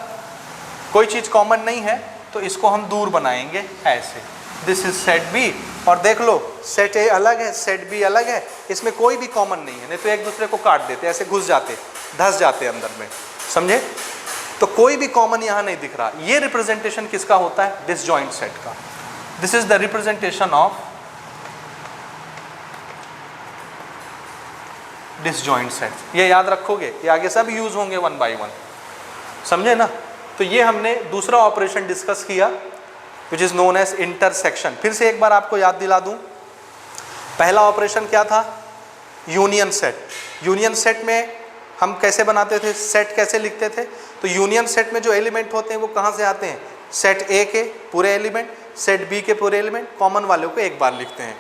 कोई चीज़ कॉमन नहीं है तो इसको हम दूर बनाएंगे ऐसे। This is set B. और देख लो सेट ए अलग है, सेट बी अलग है, इसमें कोई भी कॉमन नहीं है, नहीं तो एक दूसरे को काट देते, ऐसे घुस जाते, धस जाते अंदर में, समझे? तो कोई भी कॉमन यहाँ नहीं दिख रहा। ये रिप्रेजेंटेशन किसका होता है? डिसजॉइंट सेट का। This is the representation of disjoint set. ये याद रखोगे, ये आगे सब यूज होंगे वन बाय वन, समझे ना? तो ये हमने दूसरा ऑपरेशन डिस्कस किया which is known as intersection. फिर से एक बार आपको याद दिला दूं, पहला ऑपरेशन क्या था? Union set. यूनियन सेट में हम कैसे बनाते थे, सेट कैसे लिखते थे? तो यूनियन सेट में जो एलिमेंट होते हैं वो कहाँ से आते हैं? सेट ए के पूरे एलिमेंट, सेट बी के पूरे एलिमेंट, कॉमन वालों को एक बार लिखते हैं।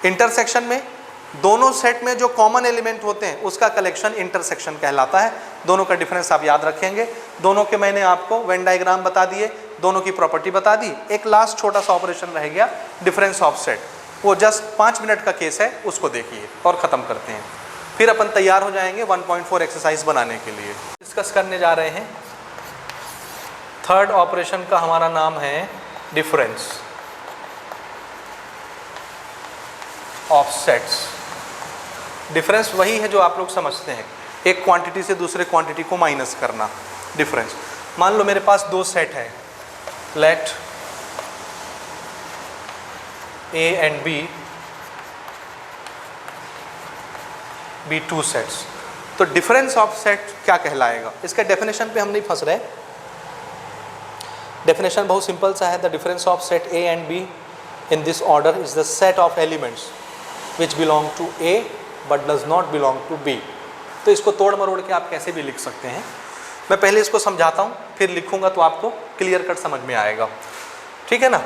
इंटरसेक्शन में दोनों सेट में जो कॉमन एलिमेंट होते हैं उसका कलेक्शन इंटरसेक्शन कहलाता है। दोनों का डिफरेंस आप याद रखेंगे। दोनों के मैंने आपको वेन डायग्राम बता दिए, दोनों की प्रॉपर्टी बता दी। एक लास्ट छोटा सा ऑपरेशन रह गया, डिफरेंस ऑफ सेट, वो जस्ट 5 मिनट का केस है, उसको देखिए और ख़त्म करते हैं। फिर अपन तैयार हो जाएंगे 1.4 एक्सरसाइज बनाने के लिए। डिस्कस करने जा रहे हैं थर्ड ऑपरेशन का, हमारा नाम है डिफरेंस ऑफ सेट्स। डिफरेंस वही है जो आप लोग समझते हैं, एक क्वांटिटी से दूसरे क्वांटिटी को माइनस करना, डिफरेंस। मान लो मेरे पास दो सेट है, let A and B be two sets. तो डिफरेंस ऑफ सेट क्या कहलाएगा? इसके डेफिनेशन पे हम नहीं फंस रहे। डेफिनेशन बहुत सिंपल सा है, the difference of set A and B in this order is the set of elements which belong to A but does not belong to B. तो इसको तोड़ मरोड़ के आप कैसे भी लिख सकते हैं। मैं पहले इसको समझाता हूँ, फिर लिखूंगा तो आपको क्लियर कट समझ में आएगा, ठीक है ना?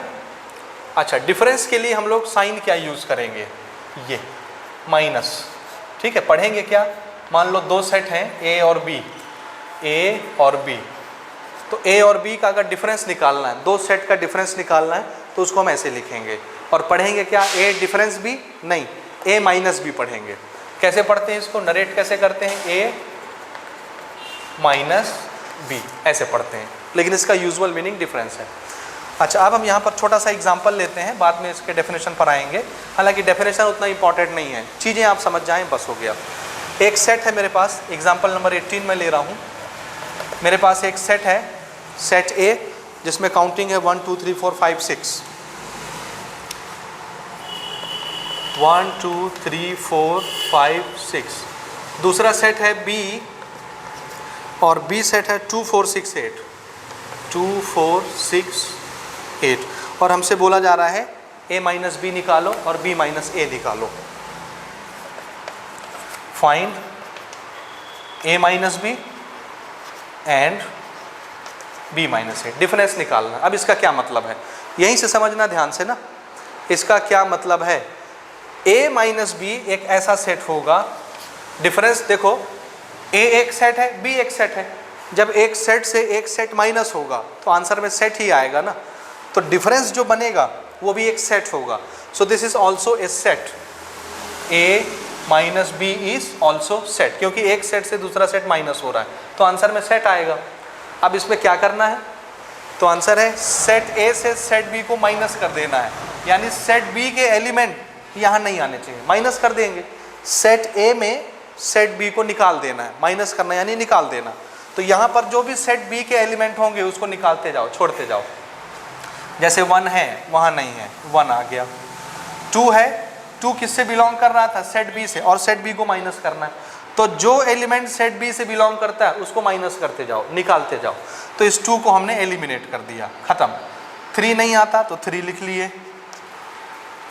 अच्छा, डिफरेंस के लिए हम लोग साइन क्या यूज़ करेंगे? ये माइनस, ठीक है। पढ़ेंगे क्या? मान लो दो सेट हैं ए और बी, ए और बी। तो ए और बी का अगर डिफरेंस निकालना है, दो सेट का डिफरेंस निकालना है, तो उसको हम ऐसे लिखेंगे। और पढ़ेंगे क्या? ए डिफरेंस बी नहीं, ए माइनस बी पढ़ेंगे। कैसे पढ़ते हैं इसको, नरेट कैसे करते हैं? ए माइनस बी ऐसे पढ़ते हैं, लेकिन इसका यूजुअल मीनिंग डिफरेंस है। अच्छा, अब हम यहाँ पर छोटा सा एग्जांपल लेते हैं, बाद में इसके डेफिनेशन पर आएंगे। हालांकि डेफिनेशन उतना इंपॉर्टेंट नहीं है, चीज़ें आप समझ जाएं बस हो गया। एक सेट है मेरे पास, एग्जांपल नंबर 18 में ले रहा हूँ। मेरे पास एक सेट है, सेट ए, जिसमें काउंटिंग है 1 2 3 4 5 6, 1 2 3 4 5 6। दूसरा सेट है बी, और बी सेट है 2 4 6 8, 2 4 6 8। और हमसे बोला जा रहा है a माइनस बी निकालो और b माइनस ए निकालो। Find a minus B and b minus A, difference निकालना। अब इसका क्या मतलब है, यहीं से समझना ध्यान से ना। इसका क्या मतलब है? a माइनस बी एक ऐसा सेट होगा, डिफरेंस देखो, a एक सेट है, b एक सेट है। जब एक सेट से एक सेट माइनस होगा तो आंसर में सेट ही आएगा ना। तो डिफरेंस जो बनेगा वो भी एक सेट होगा। So this is also a set, a minus B is also set, क्योंकि एक सेट से दूसरा सेट माइनस हो रहा है तो आंसर में सेट आएगा। अब इसमें क्या करना है? तो आंसर है सेट ए से सेट बी को माइनस कर देना है, यानी सेट बी के एलिमेंट यहाँ नहीं आने चाहिए, माइनस कर देंगे। सेट ए में सेट बी को निकाल देना है, माइनस करना यानी निकाल देना। तो यहाँ पर जो भी सेट बी के एलिमेंट होंगे उसको निकालते जाओ, छोड़ते जाओ। जैसे 1 है, वहाँ नहीं है, 1 आ गया। 2 है, 2 किससे बिलोंग कर रहा था? सेट बी से, और सेट बी को माइनस करना है। तो जो एलिमेंट सेट बी से बिलोंग करता है उसको माइनस करते जाओ, निकालते जाओ। तो इस 2 को हमने एलिमिनेट कर दिया, खत्म। 3 नहीं आता तो 3 लिख लिए।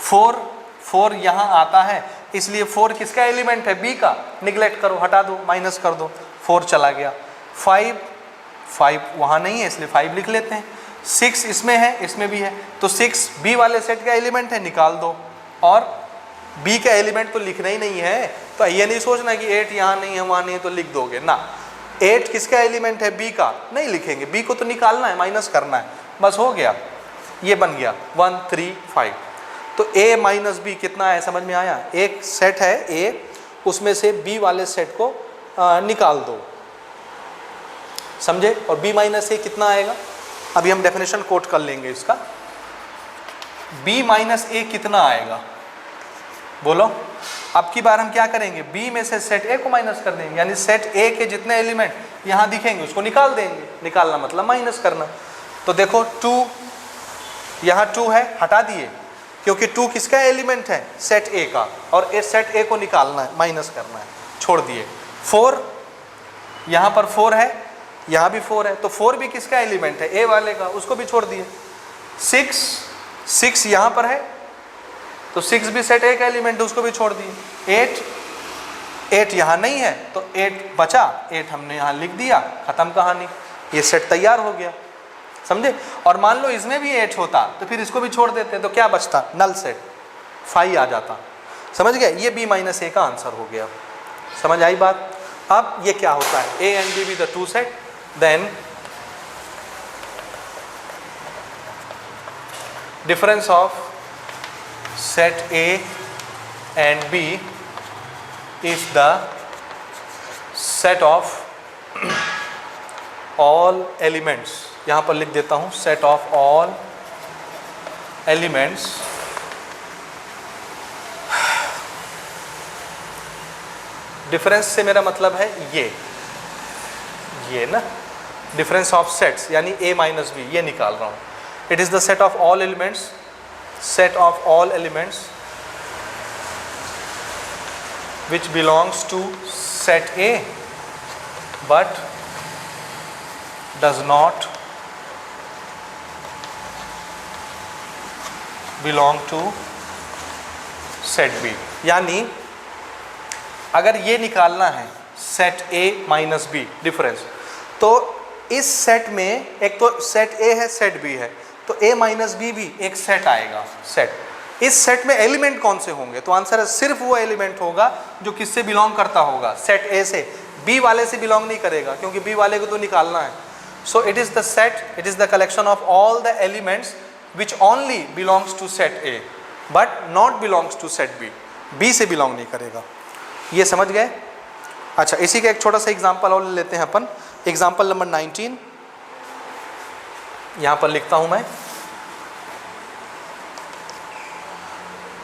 4 यहाँ आता है, इसलिए 4 किसका एलिमेंट है? बी का, निगलेक्ट करो, हटा दो, माइनस कर दो, 4 चला गया। 5 वहाँ नहीं है इसलिए 5 लिख लेते हैं। 6 इसमें है, इसमें भी है, तो 6 बी वाले सेट का एलिमेंट है, निकाल दो। और बी का एलिमेंट तो लिखना ही नहीं है, तो ये नहीं सोचना कि 8 यहाँ नहीं है वहाँ नहीं है तो लिख दोगे ना। 8 किसका एलिमेंट है? बी का, नहीं लिखेंगे, बी को तो निकालना है, माइनस करना है, बस हो गया, ये बन गया 1 3 5। तो a माइनस बी कितना है, समझ में आया? एक सेट है a, उसमें से b वाले सेट को निकाल दो, समझे? और b माइनस ए कितना आएगा? अभी हम डेफिनेशन कोट कर लेंगे इसका। b माइनस ए कितना आएगा बोलो? अब की बार हम क्या करेंगे? b में से सेट a को माइनस कर देंगे, यानी सेट a के जितने एलिमेंट यहाँ दिखेंगे उसको निकाल देंगे। निकालना मतलब माइनस करना। तो देखो 2, यहाँ 2 है, हटा दिए, क्योंकि 2 किसका एलिमेंट है? सेट A का, और सेट A को निकालना है, माइनस करना है, छोड़ दिए। 4 यहाँ पर 4 है, यहाँ भी 4 है, तो 4 भी किसका एलिमेंट है? A वाले का, उसको भी छोड़ दिए। 6 यहाँ पर है, तो 6 भी सेट A का एलिमेंट है, उसको भी छोड़ दिए। 8 यहाँ नहीं है, तो 8 बचा, 8 हमने यहाँ लिख दिया, खत्म कहानी, ये सेट तैयार हो गया, समझे? और मान लो इसमें भी 8 होता तो फिर इसको भी छोड़ देते, तो क्या बचता? नल सेट 5 आ जाता, समझ गए? ये b माइनस ए का आंसर हो गया। समझ आई बात? अब ये क्या होता है? a and b be the two set, then difference of set a and b is the set of all elements, यहाँ पर लिख देता हूँ set of all elements difference से मेरा मतलब है ये ना, डिफरेंस ऑफ सेट्स, यानी a माइनस बी, ये निकाल रहा हूँ। It is the set of all elements, set of all elements which belongs to set A but does not belong to set B। यानी अगर ये निकालना है set A minus B difference, तो इस सेट में एक तो सेट A है, सेट B है, तो A माइनस बी भी एक सेट आएगा। सेट, इस सेट में एलिमेंट कौन से होंगे? तो आंसर है सिर्फ वो एलिमेंट होगा जो किससे बिलोंग करता होगा? सेट A से। B वाले से बिलोंग नहीं करेगा, क्योंकि B वाले को तो निकालना है। So it is the set, it is the collection of all the elements which only belongs to set A but not belongs to set B। B से बिलोंग नहीं करेगा। ये समझ गए? अच्छा, इसी का एक छोटा सा एग्जाम्पल और लेते हैं अपन। एग्जाम्पल नंबर 19 यहाँ पर लिखता हूँ मैं।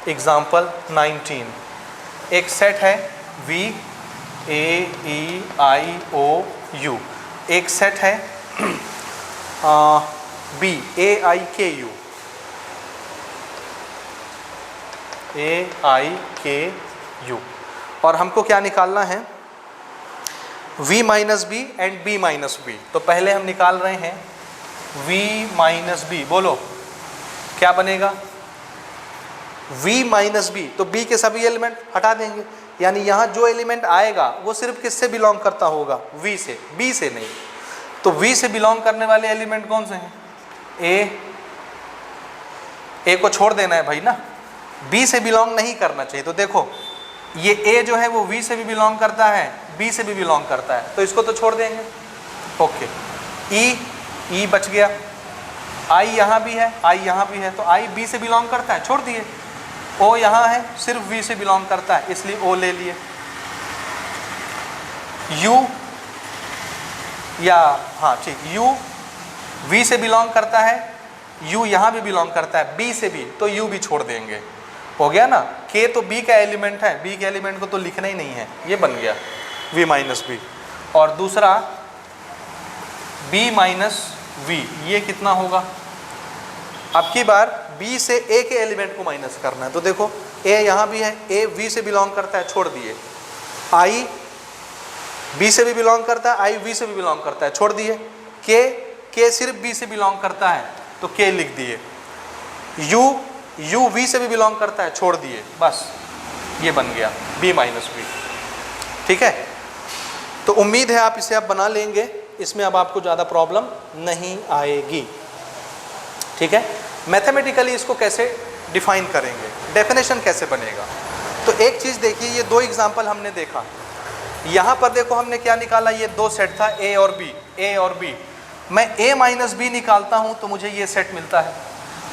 एग्जाम्पल 19, एक सेट है V A E I O U, एक सेट है B A I K U, A I K U, और हमको क्या निकालना है? V minus B and B minus B. तो पहले हम निकाल रहे हैं V माइनस बी, बोलो क्या बनेगा? V माइनस बी, तो B के सभी एलिमेंट हटा देंगे, यानी यहाँ जो एलिमेंट आएगा वो सिर्फ किससे बिलोंग करता होगा? V से, B से नहीं। तो V से बिलोंग करने वाले एलिमेंट कौन से हैं? A को छोड़ देना है भाई ना, B से बिलोंग नहीं करना चाहिए। तो देखो ये A जो है वो V से भी बिलोंग करता है, B से भी बिलोंग करता है, तो इसको तो छोड़ देंगे। ओके, E बच गया, I यहाँ भी है, I यहाँ भी है, तो I B से बिलोंग करता है, छोड़ दिए। O यहाँ है, सिर्फ V से बिलोंग करता है, इसलिए O ले लिए। U, या हाँ ठीक, U V से बिलोंग करता है, U यहाँ भी बिलोंग करता है, B से भी, तो U भी छोड़ देंगे। हो गया ना? K तो B का एलिमेंट है, B के एलिमेंट को तो लिखना ही नहीं है, ये बन गया V माइनस बी। और दूसरा B माइनस V, ये कितना होगा? अब की बार बी से ए के एलिमेंट को माइनस करना है। तो देखो ए यहाँ भी है, ए बी से बिलोंग करता है, छोड़ दिए। आई बी से भी बिलोंग करता है, आई वी से भी बिलोंग करता है, छोड़ दिए। के सिर्फ बी से बिलोंग करता है तो के लिख दिए। यू वी से भी बिलोंग करता है, छोड़ दिए। बस ये बन गया बी माइनस बी। ठीक है, तो उम्मीद है आप इसे आप बना लेंगे, इसमें अब आपको ज़्यादा प्रॉब्लम नहीं आएगी। ठीक है, मैथमेटिकली इसको कैसे डिफाइन करेंगे, डेफिनेशन कैसे बनेगा। तो एक चीज़ देखिए, ये दो एग्जाम्पल हमने देखा। यहाँ पर देखो हमने क्या निकाला, ये दो सेट था ए और बी, ए और बी। मैं a माइनस बी निकालता हूँ तो मुझे ये सेट मिलता है,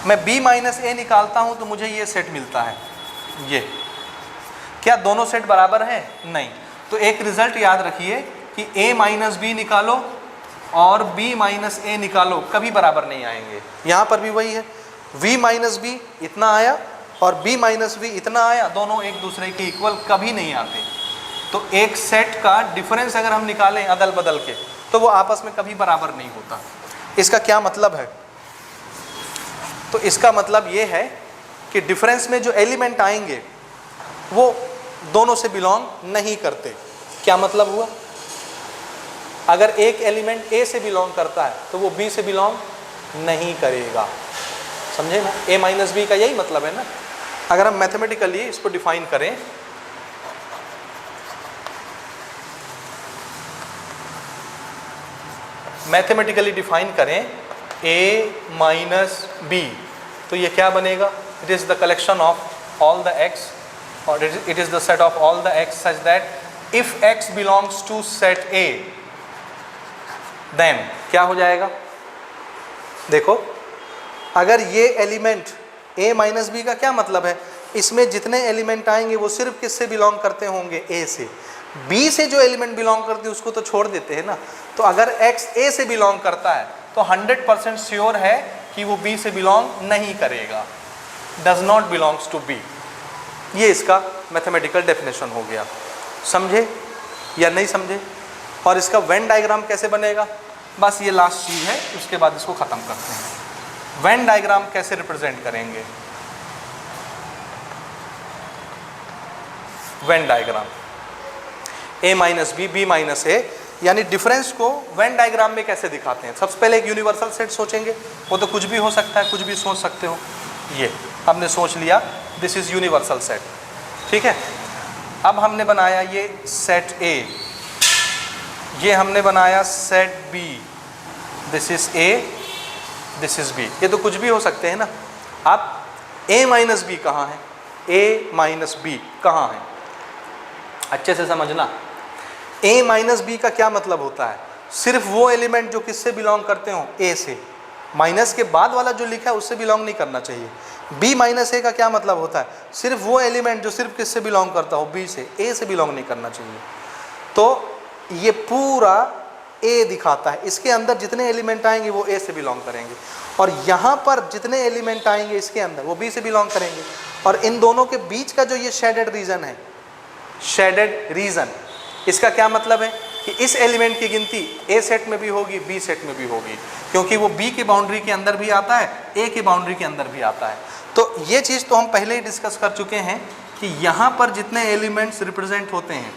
मैं b माइनस ए निकालता हूँ तो मुझे ये सेट मिलता है। ये क्या दोनों सेट बराबर हैं? नहीं। तो एक रिजल्ट याद रखिए कि a माइनस बी निकालो और b माइनस ए निकालो, कभी बराबर नहीं आएंगे। यहाँ पर भी वही है, v माइनस बी इतना आया और b माइनस बी इतना आया, दोनों एक दूसरे के इक्वल कभी नहीं आते। तो एक सेट का डिफरेंस अगर हम निकालें अदल बदल के तो वो आपस में कभी बराबर नहीं होता। इसका क्या मतलब है? तो इसका मतलब ये है कि डिफरेंस में जो एलिमेंट आएंगे वो दोनों से बिलोंग नहीं करते। क्या मतलब हुआ? अगर एक एलिमेंट ए से बिलोंग करता है तो वो बी से बिलोंग नहीं करेगा। समझे ना? ए माइनस बी का यही मतलब है ना। अगर हम मैथमेटिकली इसको डिफाइन करें, मैथमेटिकली डिफाइन करें a माइनस बी, तो ये क्या बनेगा? It is the collection of all the x और it is the set of all the x such that if x belongs to set a then क्या हो जाएगा? देखो, अगर ये एलिमेंट a माइनस बी का क्या मतलब है, इसमें जितने एलिमेंट आएंगे वो सिर्फ किससे बिलोंग करते होंगे? a से। b से जो एलिमेंट बिलोंग करते हैं उसको तो छोड़ देते हैं ना। तो अगर x a से बिलोंग करता है तो 100% श्योर है कि वो b से बिलोंग नहीं करेगा, does not belongs to b। ये इसका मैथमेटिकल डेफिनेशन हो गया। समझे या नहीं समझे? और इसका वेन डायग्राम कैसे बनेगा? बस ये लास्ट चीज़ है, उसके बाद इसको ख़त्म करते हैं। वेन डायग्राम कैसे रिप्रेजेंट करेंगे? Venn diagram a minus B, B minus A, यानी डिफरेंस को वेन डायग्राम में कैसे दिखाते हैं? सबसे पहले एक यूनिवर्सल सेट सोचेंगे, वो तो कुछ भी हो सकता है, कुछ भी सोच सकते हो। ये हमने सोच लिया, दिस इज यूनिवर्सल सेट। ठीक है, अब हमने बनाया ये सेट A, ये हमने बनाया set B, this is A, this is B। ये तो कुछ भी हो सकते हैं ना। अब A माइनस बी कहाँ है? A माइनस बी कहाँ है? अच्छे से समझना। a माइनस बी का क्या मतलब होता है? सिर्फ वो एलिमेंट जो किससे बिलोंग करते हो? a से। माइनस के बाद वाला जो लिखा है उससे बिलोंग नहीं करना चाहिए। b माइनस ए का क्या मतलब होता है? सिर्फ वो एलिमेंट जो सिर्फ किससे बिलोंग करता हो? b से। a से बिलोंग नहीं करना चाहिए। तो ये पूरा a दिखाता है, इसके अंदर जितने एलिमेंट आएंगे वो a से बिलोंग करेंगे, और यहाँ पर जितने एलिमेंट आएंगे इसके अंदर वो b से बिलोंग करेंगे। और इन दोनों के बीच का जो ये शेडेड रीजन है, शेडेड रीजन, इसका क्या मतलब है कि इस एलिमेंट की गिनती A सेट में भी होगी, B सेट में भी होगी, क्योंकि वो B की बाउंड्री के अंदर भी आता है, A की बाउंड्री के अंदर भी आता है। तो ये चीज़ तो हम पहले ही डिस्कस कर चुके हैं कि यहाँ पर जितने एलिमेंट्स रिप्रेजेंट होते हैं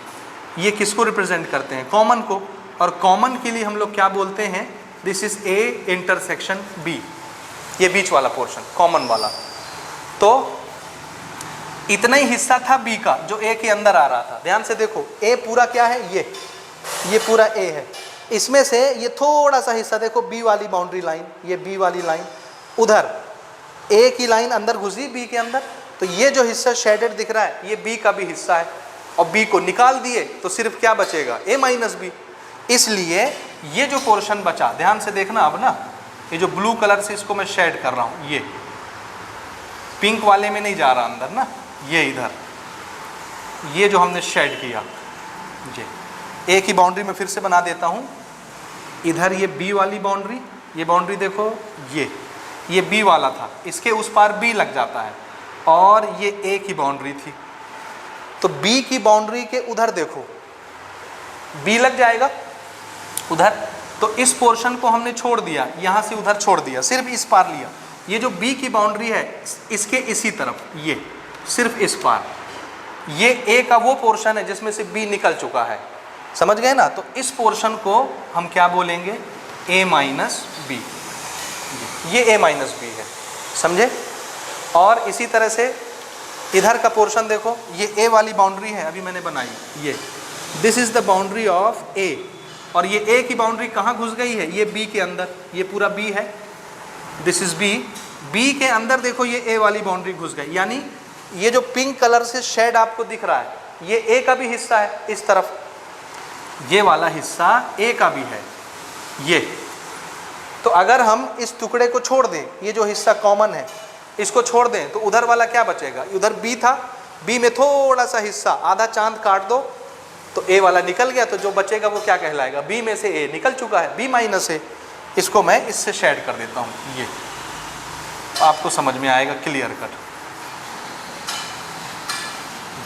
ये किसको रिप्रेजेंट करते हैं? कॉमन को। और कॉमन के लिए हम लोग क्या बोलते हैं? This is A intersection B, ये बीच वाला पोर्शन कॉमन वाला। तो इतना ही हिस्सा था B का जो A के अंदर आ रहा था। ध्यान से देखो, A पूरा क्या है? ये पूरा A है। इसमें से ये थोड़ा सा हिस्सा देखो, B वाली बाउंड्री लाइन, ये B वाली लाइन, उधर A की लाइन अंदर घुसी B के अंदर, तो ये जो हिस्सा शेडेड दिख रहा है ये B का भी हिस्सा है। और B को निकाल दिए तो सिर्फ क्या बचेगा? A minus B. इसलिए ये जो पोर्शन बचा, ध्यान से देखना अब ना, ये जो ब्लू कलर से इसको मैं शेड कर रहा हूँ, ये पिंक वाले में नहीं जा रहा अंदर ना, ये इधर, ये जो हमने शेड किया, ये A की बाउंड्री में फिर से बना देता हूँ। इधर ये B वाली बाउंड्री, ये बाउंड्री देखो, ये B वाला था, इसके उस पार B लग जाता है, और ये A की बाउंड्री थी, तो B की बाउंड्री के उधर देखो B लग जाएगा उधर। तो इस पोर्शन को हमने छोड़ दिया, यहाँ से उधर छोड़ दिया, सिर्फ इस पार लिया, ये जो B की बाउंड्री है इसके इसी तरफ, ये सिर्फ इस पार, ये A का वो पोर्शन है जिसमें से B निकल चुका है, समझ गए ना। तो इस पोर्शन को हम क्या बोलेंगे, A माइनस बी, ये A माइनस बी है, समझे। और इसी तरह से इधर का पोर्शन देखो, ये A वाली बाउंड्री है अभी मैंने बनाई, ये this is the boundary of A, और ये A की बाउंड्री कहाँ घुस गई है, ये B के अंदर, ये पूरा B है, दिस इज B, B के अंदर देखो ये A वाली बाउंड्री घुस गई, यानी ये जो पिंक कलर से शेड आपको दिख रहा है ये A का भी हिस्सा है, इस तरफ ये वाला हिस्सा A का भी है ये। तो अगर हम इस टुकड़े को छोड़ दें, ये जो हिस्सा कॉमन है इसको छोड़ दें, तो उधर वाला क्या बचेगा, उधर B था, B में थोड़ा सा हिस्सा, आधा चांद काट दो तो A वाला निकल गया, तो जो बचेगा वो क्या कहलाएगा, B में से A निकल चुका है, B माइनस A। इसको मैं इससे शेड कर देता हूँ, ये आपको समझ में आएगा क्लियर कट।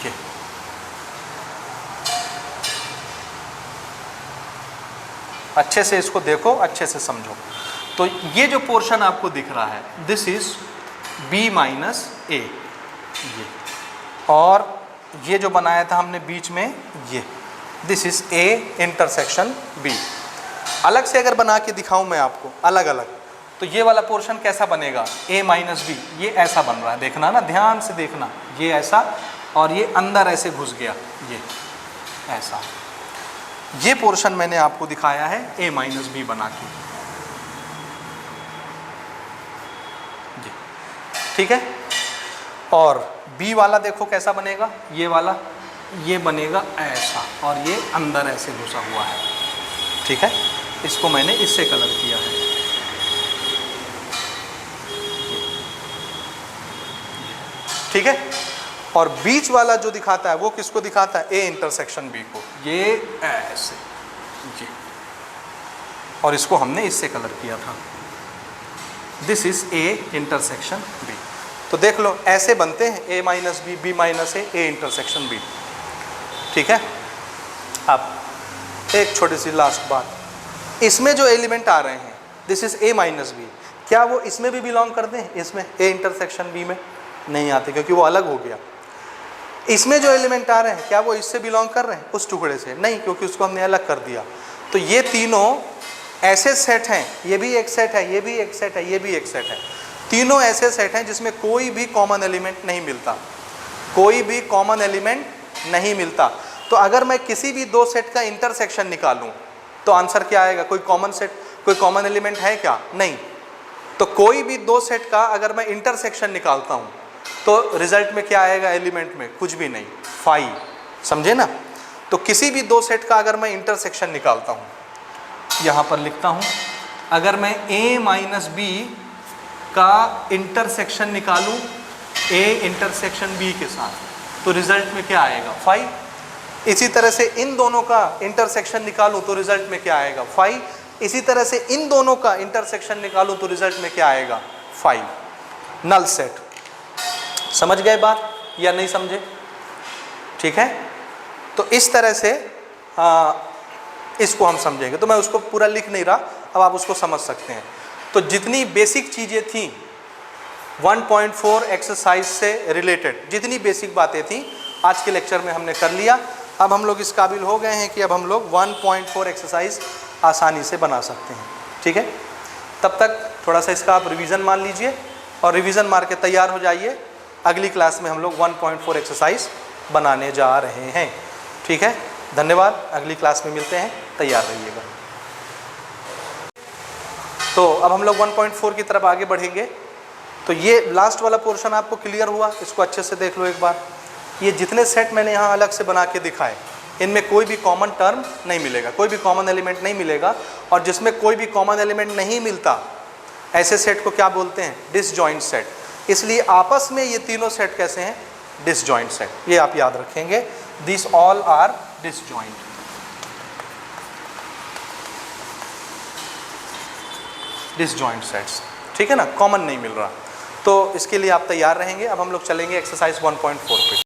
ये अच्छे से इसको देखो, अच्छे से समझो। तो ये जो पोर्शन आपको दिख रहा है this is B minus A, ये, और ये जो बनाया था हमने बीच में ये this is A intersection B। अलग से अगर बना के दिखाऊं मैं आपको अलग अलग, तो ये वाला पोर्शन कैसा बनेगा, A माइनस बी, ये ऐसा बन रहा है, देखना ना, ध्यान से देखना, ये ऐसा, और ये अंदर ऐसे घुस गया, ये ऐसा। ये पोर्शन मैंने आपको दिखाया है A माइनस बी बना के, ठीक है। और B वाला देखो कैसा बनेगा, ये वाला, ये बनेगा ऐसा, और ये अंदर ऐसे घुसा हुआ है, ठीक है। इसको मैंने इससे कलर किया है, ठीक है। और बीच वाला जो दिखाता है वो किसको दिखाता है, A इंटरसेक्शन B को, ये ऐसे, ये, और इसको हमने इससे कलर किया था, this is A intersection B। तो देख लो ऐसे बनते हैं A minus B, B minus A intersection B, ठीक है। अब एक छोटी सी लास्ट बात, इसमें जो एलिमेंट आ रहे हैं this is A minus B, क्या वो इसमें भी बिलोंग करते हैं, इसमें A इंटरसेक्शन B में नहीं आते क्योंकि वो अलग हो गया। इसमें जो एलिमेंट आ रहे हैं क्या वो इससे बिलोंग कर रहे हैं, उस टुकड़े से नहीं, क्योंकि उसको हमने अलग कर दिया। तो ये तीनों ऐसे सेट हैं, ये भी एक सेट है, ये भी एक सेट है, ये भी एक सेट है, तीनों ऐसे सेट हैं जिसमें कोई भी कॉमन एलिमेंट नहीं मिलता, कोई भी कॉमन एलिमेंट नहीं मिलता। तो अगर मैं किसी भी दो सेट का इंटरसेक्शन निकालूं तो आंसर क्या आएगा, कोई कॉमन सेट, कोई कॉमन एलिमेंट है क्या, नहीं। तो कोई भी दो सेट का अगर मैं इंटरसेक्शन निकालता हूं तो रिजल्ट में क्या आएगा, एलिमेंट में कुछ भी नहीं, फाई, समझे ना। तो किसी भी दो सेट का अगर मैं इंटरसेक्शन निकालता हूं, यहां पर लिखता हूं, अगर मैं A माइनस बी का इंटरसेक्शन निकालूं A इंटरसेक्शन B के साथ, तो रिजल्ट में क्या आएगा, फाई। इसी तरह से इन दोनों का इंटरसेक्शन निकालूं तो रिजल्ट में क्या आएगा, फाई। इसी तरह से इन दोनों का इंटरसेक्शन निकालूं तो रिजल्ट में क्या आएगा, 5। Null set. समझ गए बात या नहीं समझे, ठीक है। तो इस तरह से इसको हम समझेंगे, तो मैं उसको पूरा लिख नहीं रहा, अब आप उसको समझ सकते हैं। तो जितनी बेसिक चीज़ें थी 1.4 एक्सरसाइज से रिलेटेड, जितनी बेसिक बातें थी आज के लेक्चर में हमने कर लिया। अब हम लोग इस काबिल हो गए हैं कि अब हम लोग 1.4 एक्सरसाइज आसानी से बना सकते हैं, ठीक है। तब तक थोड़ा सा इसका आप रिवीजन मान लीजिए और रिवीजन मार के तैयार हो जाइए। अगली क्लास में हम लोग 1.4 एक्सरसाइज बनाने जा रहे हैं, ठीक है। धन्यवाद, अगली क्लास में मिलते हैं, तैयार रहिएगा। तो अब हम लोग 1.4 की तरफ आगे बढ़ेंगे। तो ये लास्ट वाला पोर्शन आपको क्लियर हुआ, इसको अच्छे से देख लो एक बार। ये जितने सेट मैंने यहाँ अलग से बना के दिखाए, इनमें कोई भी कॉमन टर्म नहीं मिलेगा, कोई भी कॉमन एलिमेंट नहीं मिलेगा। और जिसमें कोई भी कॉमन एलिमेंट नहीं मिलता, ऐसे सेट को क्या बोलते हैं, डिसजॉइंट सेट। इसलिए आपस में ये तीनों सेट कैसे हैं, डिसजॉइंट सेट, ये आप याद रखेंगे। This all are disjoint, disjoint sets, ठीक है ना, कॉमन नहीं मिल रहा। तो इसके लिए आप तैयार रहेंगे। अब हम लोग चलेंगे एक्सरसाइज 1.4 पे।